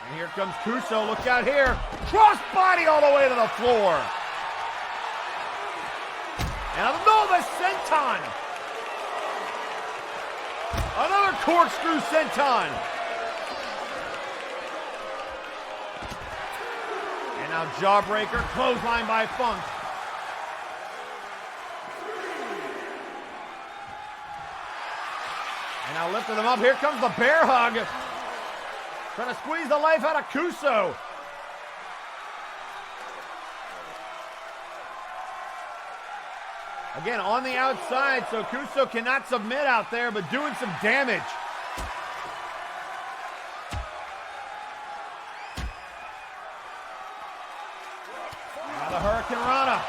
And here comes Kuso. Look out here. Cross body all the way to the floor. And a Nova Senton. Another corkscrew senton. And now jawbreaker, clothesline by Funk. And now lifting them up. Here comes the bear hug. Trying to squeeze the life out of Kuso. Again, on the outside, so Kuso cannot submit out there, but doing some damage. Now the Hurricane Rana.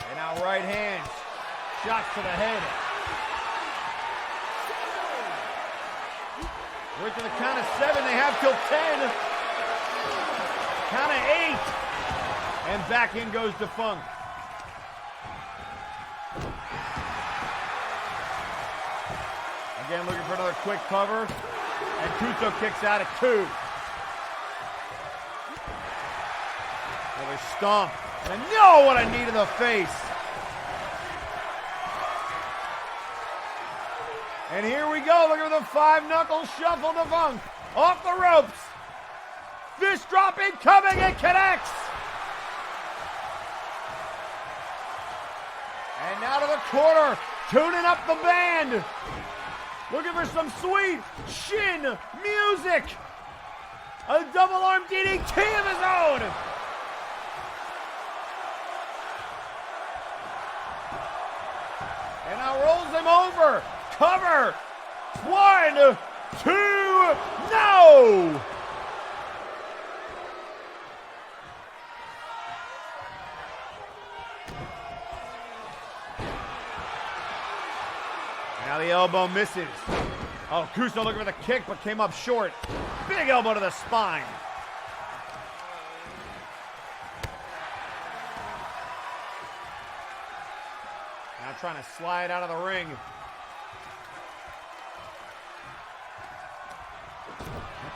And now right hands. Shots to the head. We're to the count of 7. They have till 10. Count of 8. And back in goes Defunk. Again, looking for another quick cover. And Kuso kicks out at 2. Another stomp. And no, what a knee to the face. And here we go. Look at the 5-knuckle shuffle to Funk. Off the ropes. Fist drop incoming. It connects. And now to the corner. Tuning up the band. Looking for some sweet shin music. A double arm DDT of his own. And now rolls him over. Cover. 1, 2, no! Now the elbow misses. Oh, Kuso looking for the kick, but came up short. Big elbow to the spine. Now trying to slide out of the ring.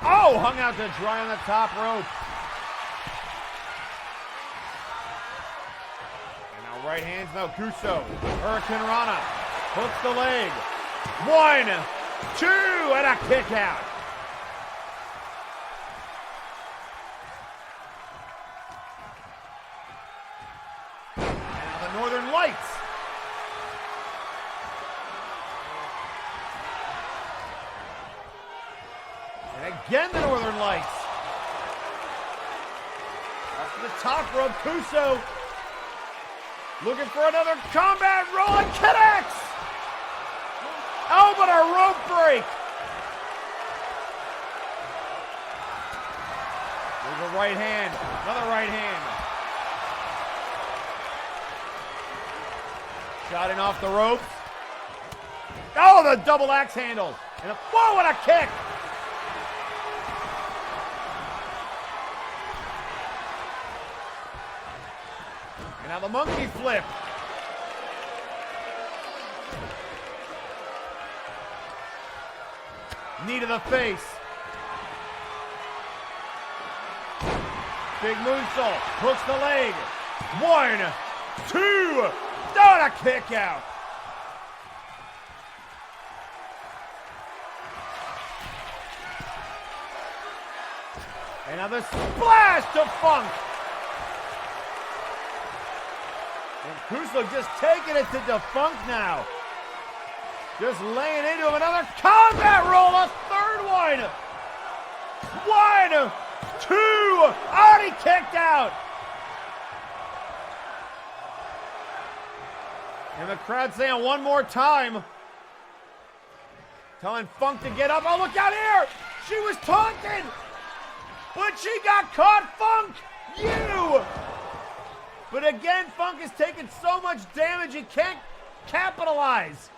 Oh, hung out to dry on the top rope. And now right hands, no, Kuso. Hurricane Rana hooks the leg. 1, 2, and a kick out. Northern Lights. And again the Northern Lights. Off to the top rope, Kuso. Looking for another combat roll and connects! Oh, but a rope break! There's a right hand, another right hand. Shotting off the ropes. Oh, the double axe handle. And whoa, what a kick! And now the monkey flip. Knee to the face. Big moonsault. Hooks the leg. 1, 2. Down a kick out. And now the splash to Funk. And Kuso just taking it to Defunct now. Just laying into him. Another combat roll. A third one. 1, 2. Already kicked out. And the crowd saying one more time. Telling Funk to get up. Oh, look out here. She was taunted. But she got caught. Funk, you. But again, Funk is taking so much damage he can't capitalize.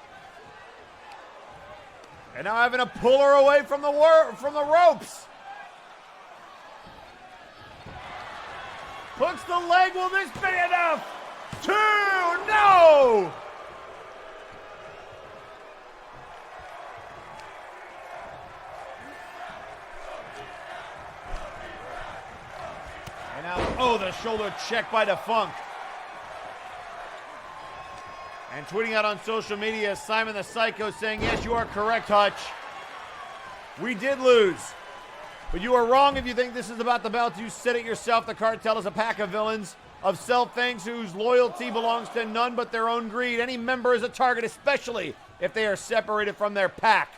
And now having to pull her away from the ropes. Hooks the leg. Will this be enough? 2, no! And now, oh, the shoulder check by Defunct. And tweeting out on social media, Simon the Psycho saying, yes, you are correct, Hutch. We did lose. But you are wrong if you think this is about the belt. You said it yourself. The cartel is a pack of villains, of self-fangs whose loyalty belongs to none but their own greed. Any member is a target, especially if they are separated from their pack.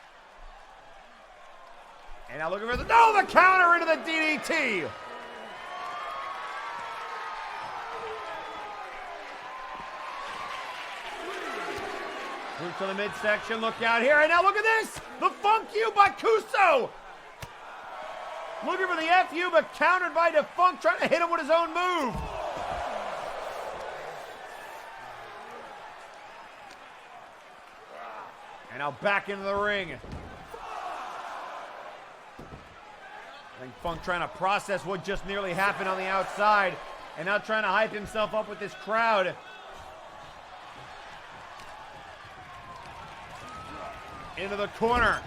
And now looking for the counter into the DDT. Move to the midsection, look out here, and now look at this! The Funk You by Kuso! Looking for the FU, but countered by Defunct, trying to hit him with his own move. And now back into the ring. I think Funk trying to process what just nearly happened on the outside, and now trying to hype himself up with this crowd. Into the corner.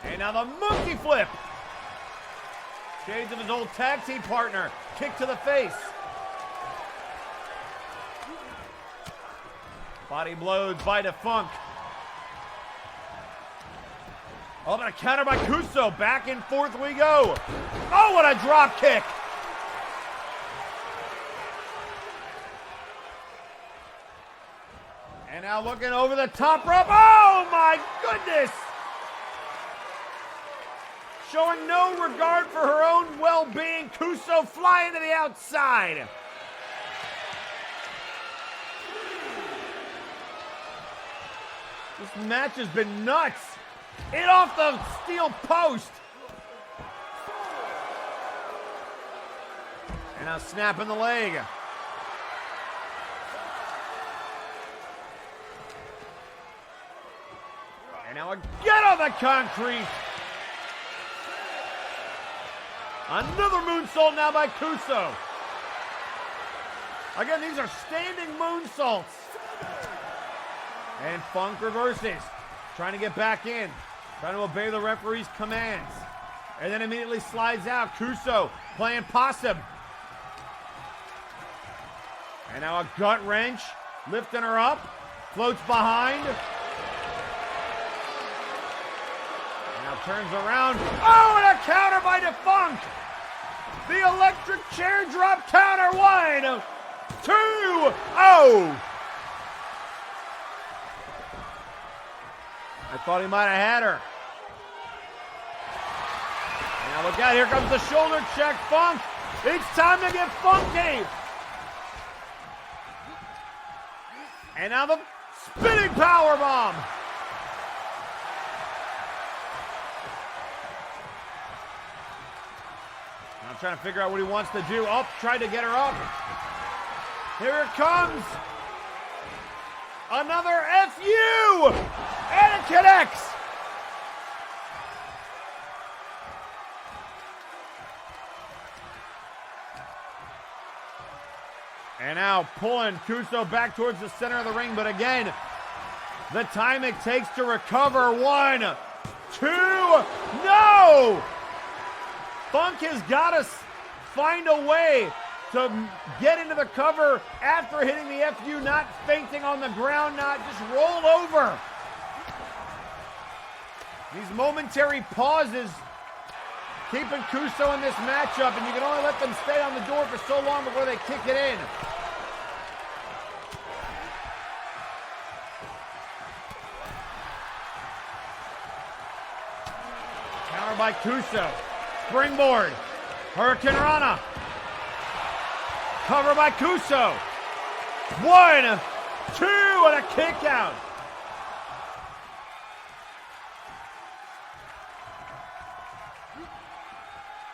And now the monkey flip. Shades of his old tag team partner. Kick to the face. Body blows by Defunct. Oh, but a counter by Kuso. Back and forth we go. Oh, what a drop kick. And now looking over the top rope. Oh, my goodness. Showing no regard for her own well-being. Kuso flying to the outside. This match has been nuts. In off the steel post. And now snapping the leg. And now again on the concrete. Another moonsault now by Kuso. Again, these are standing moonsaults. And Funk reverses. Trying to get back in. Trying to obey the referee's commands. And then immediately slides out. Kuso playing possum. And now a gut wrench. Lifting her up. Floats behind. And now turns around. Oh, and a counter by Defunct. The electric chair drop counter. 1, 2-0. I thought he might have had her. Now look out, here comes the shoulder check, Funk. It's time to get funky. And now the spinning power bomb. I'm trying to figure out what he wants to do. Up, tried to get her up. Here it comes. Another FU. And it connects. And now pulling Kuso back towards the center of the ring, but again, the time it takes to recover. 1, 2, no! Funk has got to find a way to get into the cover after hitting the FU, not fainting on the ground, not just roll over. These momentary pauses keeping Kuso in this matchup, and you can only let them stay on the door for so long before they kick it in. Counter by Kuso. Springboard. Hurricane Rana. Cover by Kuso. 1, 2, and a kick out.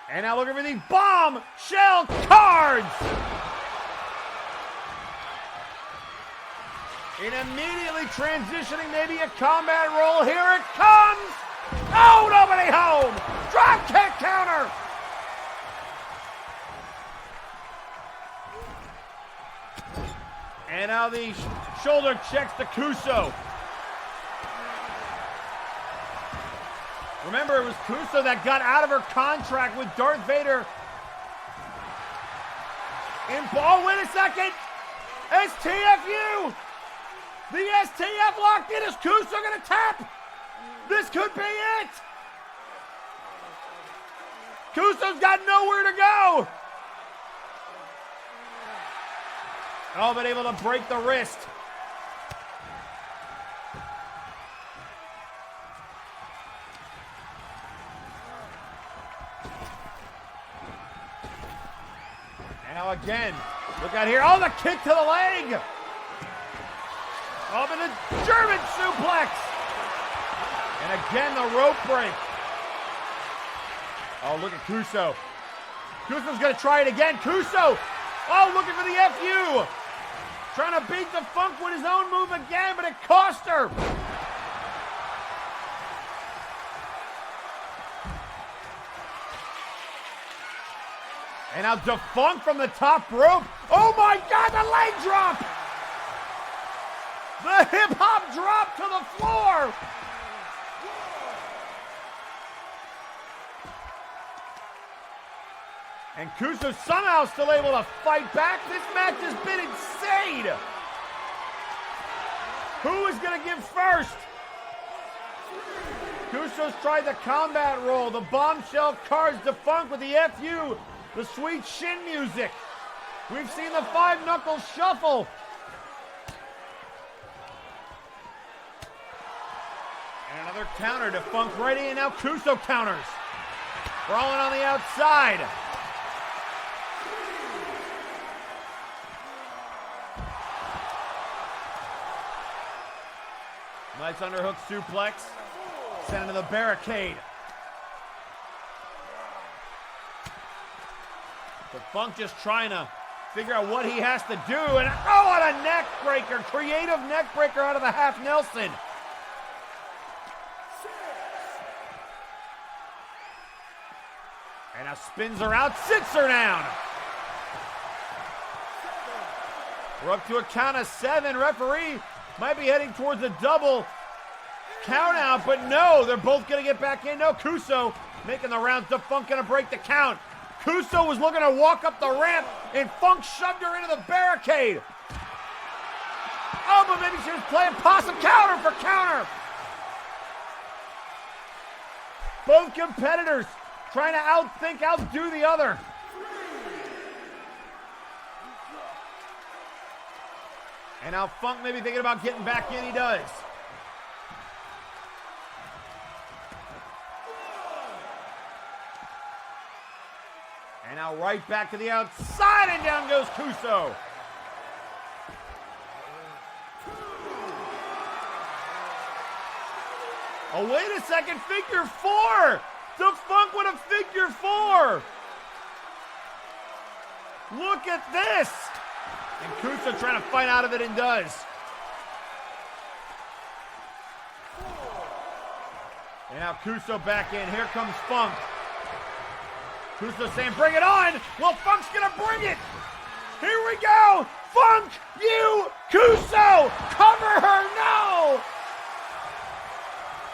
And now looking for the bombshell cards. And immediately transitioning maybe a combat roll. Here it comes. Oh, nobody home. Drop kick counter. And now the shoulder checks to Kuso. Remember, it was Kuso that got out of her contract with Darth Vader. Oh, wait a second. STFU. The STF locked in. Is Kuso going to tap? This could be it. Kuso's got nowhere to go. Oh, but able to break the wrist. Now again, look out here. Oh, the kick to the leg. Oh, and the German suplex. And again, the rope break. Oh, look at Kuso. Kuso's going to try it again. Kuso. Oh, looking for the FU. Trying to beat the Funk with his own move again, but it cost her. And now Defunk from the top rope. Oh my God, the leg drop! The hip hop drop to the floor! And Kuso somehow still able to fight back. This match has been insane! Who is going to give first? Kuso's tried the combat roll, the bombshell cards, Defunk with the FU. The sweet shin music. We've seen the 5-knuckle shuffle. And another counter to Funk ready, and now Kuso counters. Rolling on the outside. Nice underhook suplex. Sent into the barricade. The Funk just trying to figure out what he has to do. And oh, what a neck breaker. Creative neck breaker out of the half Nelson. And now spins her out, sits her down. We're up to a count of 7. Referee might be heading towards a double count out, but no, they're both going to get back in. No, Kuso making the rounds. The Funk going to break the count. Kuso was looking to walk up the ramp, and Funk shoved her into the barricade. Oh, but maybe she was playing possum counter for counter. Both competitors trying to outdo the other. And now Funk may be thinking about getting back in. He does. And now right back to the outside, and down goes Kuso. Oh, wait a second, figure four! The Funk with a figure four! Look at this! And Kuso trying to fight out of it and does. And now Kuso back in. Here comes Funk. Kuso saying, bring it on! Well, Funk's gonna bring it! Here we go! Funk, you, Kuso! Cover her, no!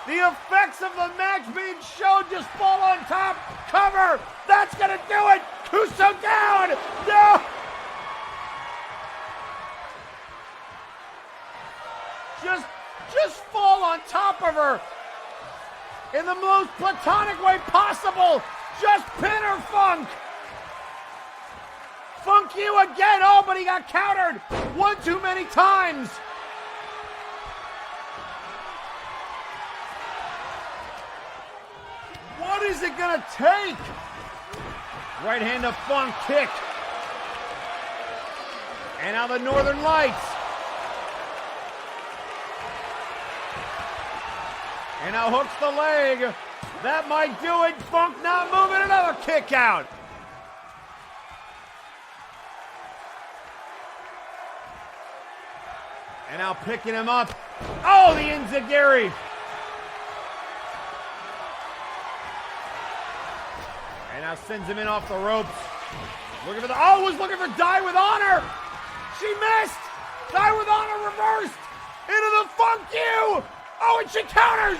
The effects of the match being shown just fall on top. Cover! That's gonna do it! Kuso down! No! Just fall on top of her in the most platonic way possible. Just pin her, Funk. Funk you again. Oh, but he got countered one too many times. What is it gonna take? Right hand of Funk kick. And now the Northern Lights. And now hooks the leg. That might do it. Funk not moving. Another kick out. And now picking him up. Oh, the enziguri. And now sends him in off the ropes. Looking for the, oh, was looking for Die with Honor. She missed. Die with Honor reversed. Into the Funk you. Oh, and she counters.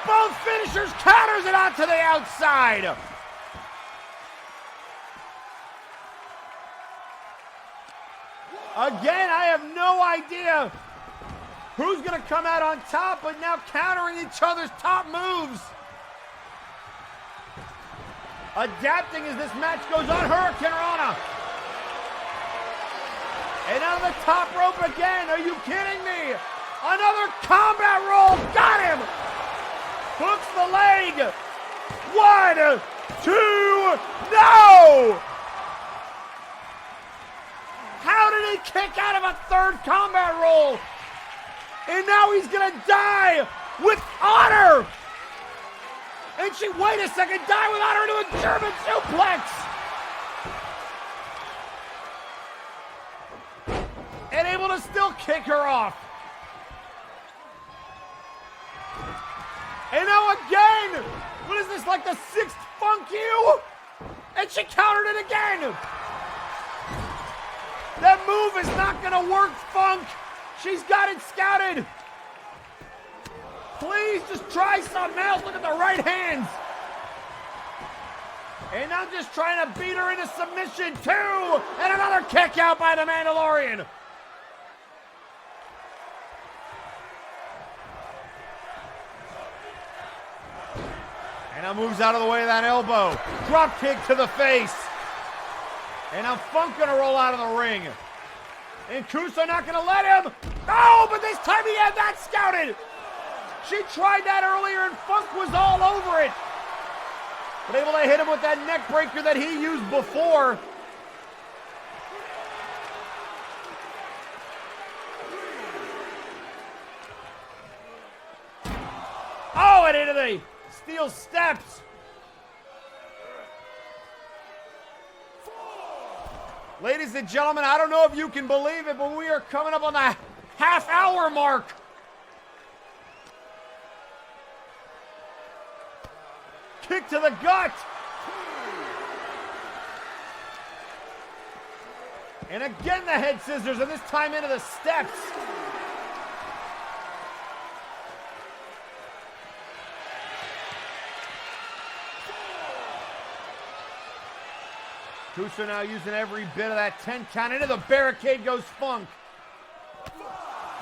Both finishers counters it out to the outside. Again, I have no idea who's going to come out on top, but now countering each other's top moves. Adapting as this match goes on. Hurricane Rana. And on the top rope again. Are you kidding me? Another combat roll. Got him. Hooks the leg. 1, 2, no! How did he kick out of a third combat roll? And now he's gonna die with honor. And she, wait a second, die with honor into a German suplex. And able to still kick her off. And now again! What is this, like the 6th Funk you? And she countered it again! That move is not gonna work, Funk! She's got it scouted! Please just try something else. Look at the right hands! And now just trying to beat her into submission too! And another kick out by the Mandalorian! And now moves out of the way of that elbow. Drop kick to the face. And now Funk gonna roll out of the ring. And Kuso not gonna let him. Oh, but this time he had that scouted. She tried that earlier and Funk was all over it. But able to hit him with that neck breaker that he used before. Oh, and into the steel steps. Ladies and gentlemen, I don't know if you can believe it, but we are coming up on the half-hour mark. Kick to the gut. And again the head scissors, and this time into the steps. Kuso now using every bit of that 10 count. Into the barricade goes Funk.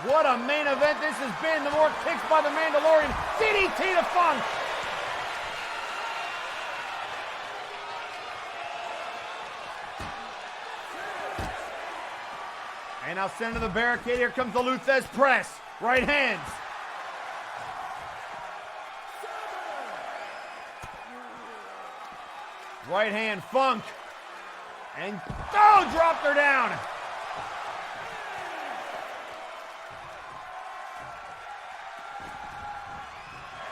What a main event this has been. The more kicks by the Mandalorian. DDT to Funk. And now send to the barricade. Here comes the Luthez press. Right hands. Right hand, Funk. And, oh, dropped her down.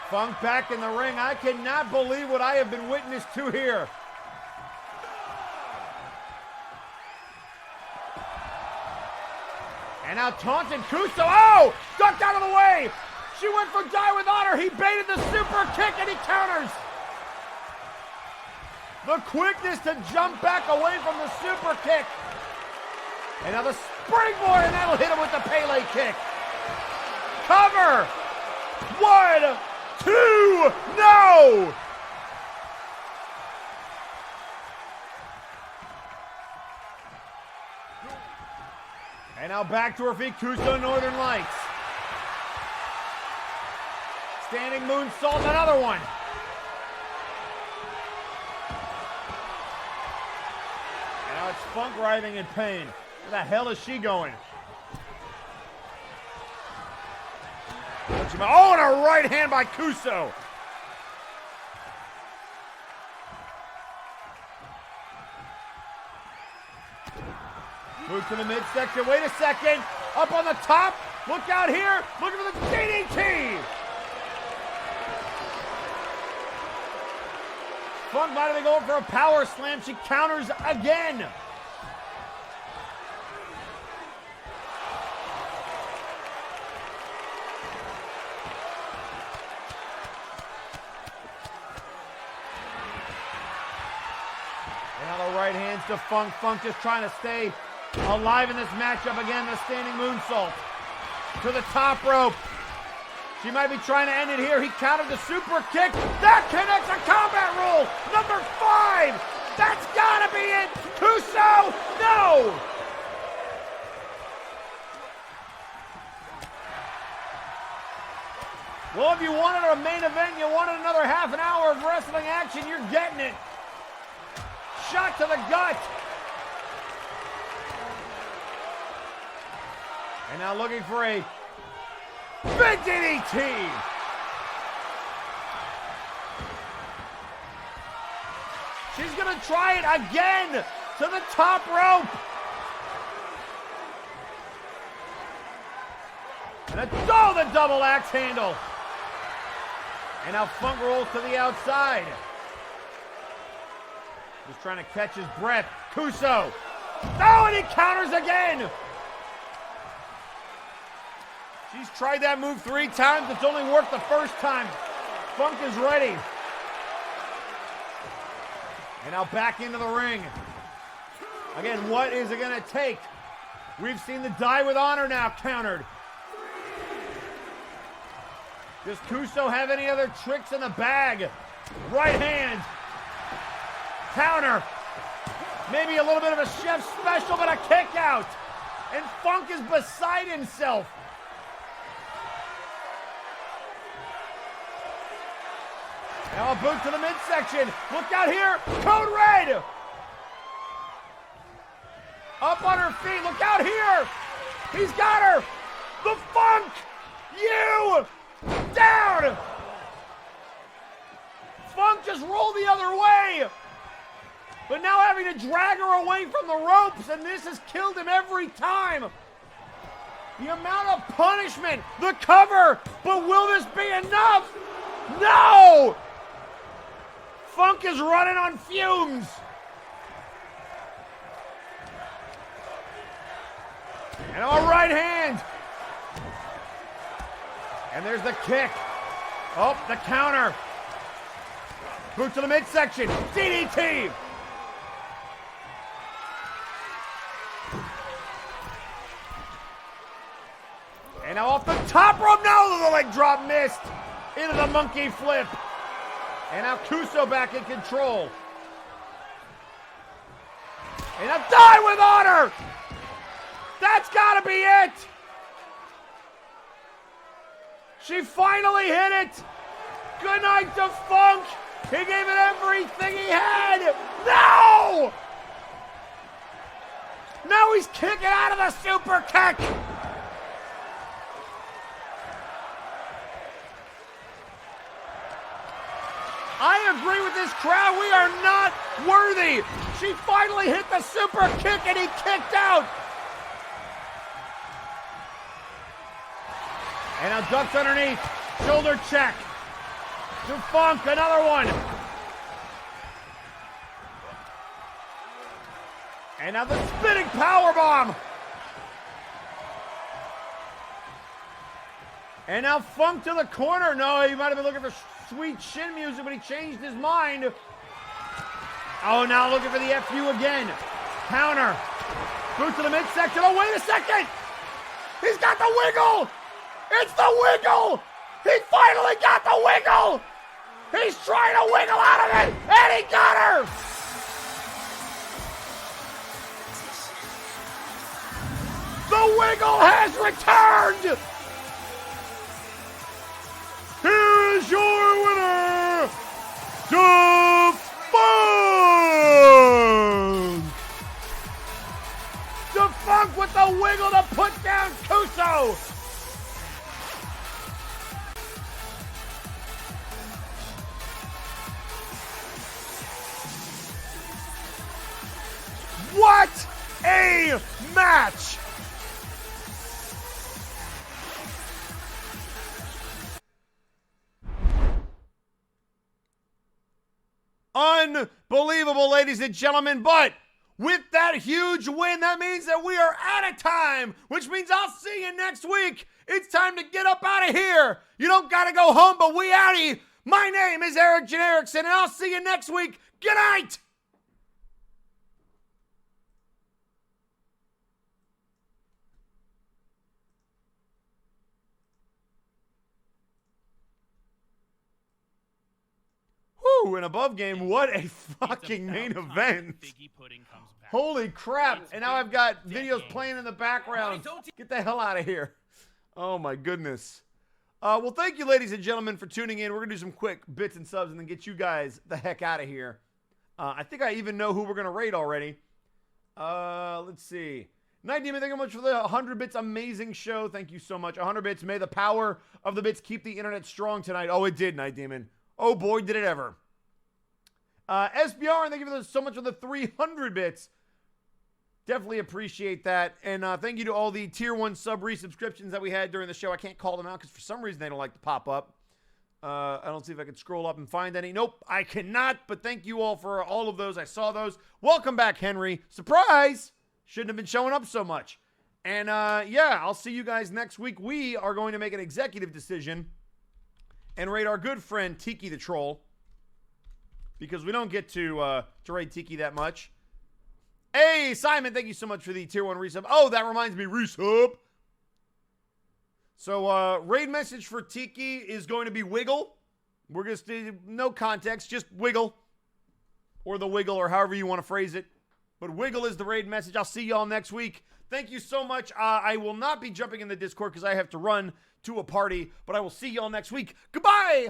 Funk back in the ring. I cannot believe what I have been witness to here. And now taunted Kuso. Oh! Ducked out of the way! She went for Die with Honor. He baited the super kick and he counters. The quickness to jump back away from the super kick. And now the springboard, and that'll hit him with the Pele kick. Cover! 1, 2, no! And now back to her feet, Kuso, Northern Lights. Standing moonsault, another one. And now it's Funk writhing in pain. Where the hell is she going? Oh, and a right hand by Kuso. Move to the midsection. Wait a second. Up on the top. Look out here. Looking for the DDT. Funk might have been going for a power slam. She counters again. Now the right hands to Funk. Funk just trying to stay alive in this matchup. Again, the standing moonsault to the top rope. She might be trying to end it here. He countered the super kick. That connects a combat rule. Number 5. That's gotta be it. Kuso, no. Well, if you wanted a main event, you wanted another half an hour of wrestling action, you're getting it. Shot to the gut. And now looking for a big DDT. She's going to try it again to the top rope. And the double axe handle. And now Funk rolls to the outside. Just trying to catch his breath. Kuso. Oh, and he counters again. She's tried that move 3 times. It's only worked the first time. Funk is ready. And now back into the ring. Again, what is it going to take? We've seen the Die with Honor now countered. Does Kuso have any other tricks in the bag? Right hand. Counter. Maybe a little bit of a chef special, but a kick out. And Funk is beside himself. Now a boot to the midsection. Look out here. Code Red. Up on her feet. Look out here. He's got her. The Funk. You. Down. Funk just rolled the other way. But now having to drag her away from the ropes, and this has killed him every time. The amount of punishment. The cover. But will this be enough? No. Funk is running on fumes. And a right hand. And there's the kick. Oh, the counter. Boot to the midsection. DDT. And now off the top rope. No, the leg drop missed. Into the monkey flip. And now Kuso back in control. And a Die with Honor. That's got to be it. She finally hit it. Good night to Funk. He gave it everything he had. No! Now he's kicking out of the super kick. I agree with this crowd. We are not worthy. She finally hit the super kick and he kicked out. And now ducks underneath. Shoulder check. To Funk, another one. And now the spinning powerbomb. And now Funk to the corner. No, he might have been looking for sweet shin music, but he changed his mind. Oh, now looking for the FU again. Counter. Boot to the midsection. Oh, wait a second. He's got the wiggle. It's the wiggle. He finally got the wiggle. He's trying to wiggle out of it, and he got her. The wiggle has returned. Here is your winner, Defunct! Defunct with the wiggle to put down Kuso! What a match! Unbelievable, ladies and gentlemen, but with that huge win, that means that we are out of time, which means I'll see you next week. It's time to get up out of here. You don't gotta go home, but we outie. My name is Eric Erickson, and I'll see you next week. Good night! Whew, an above game. What a fucking main event. Holy crap. And now I've got videos playing in the background. Get the hell out of here. Oh my goodness. Well, thank you, ladies and gentlemen, for tuning in. We're going to do some quick bits and subs and then get you guys the heck out of here. I think I even know who we're going to raid already. Let's see. Night Demon, thank you much for the 100 bits. Amazing show. Thank you so much. 100 bits. May the power of the bits keep the internet strong tonight. Oh, it did, Night Demon. Oh boy, did it ever. SBR, thank you so much for the 300 bits. Definitely appreciate that. And thank you to all the tier 1 sub resubscriptions that we had during the show. I can't call them out because for some reason they don't like to pop up. I don't see if I can scroll up and find any. Nope, I cannot. But thank you all for all of those. I saw those. Welcome back, Henry. Surprise! Shouldn't have been showing up so much. And yeah, I'll see you guys next week. We are going to make an executive decision and raid our good friend Tiki the Troll, because we don't get to raid Tiki that much. Hey, Simon, thank you so much for the tier 1 resub. Oh, that reminds me, resub. So, raid message for Tiki is going to be Wiggle. We're going to no context, just Wiggle. Or the Wiggle, or however you want to phrase it. But Wiggle is the raid message. I'll see y'all next week. Thank you so much. I will not be jumping in the Discord because I have to run to a party. But I will see y'all next week. Goodbye!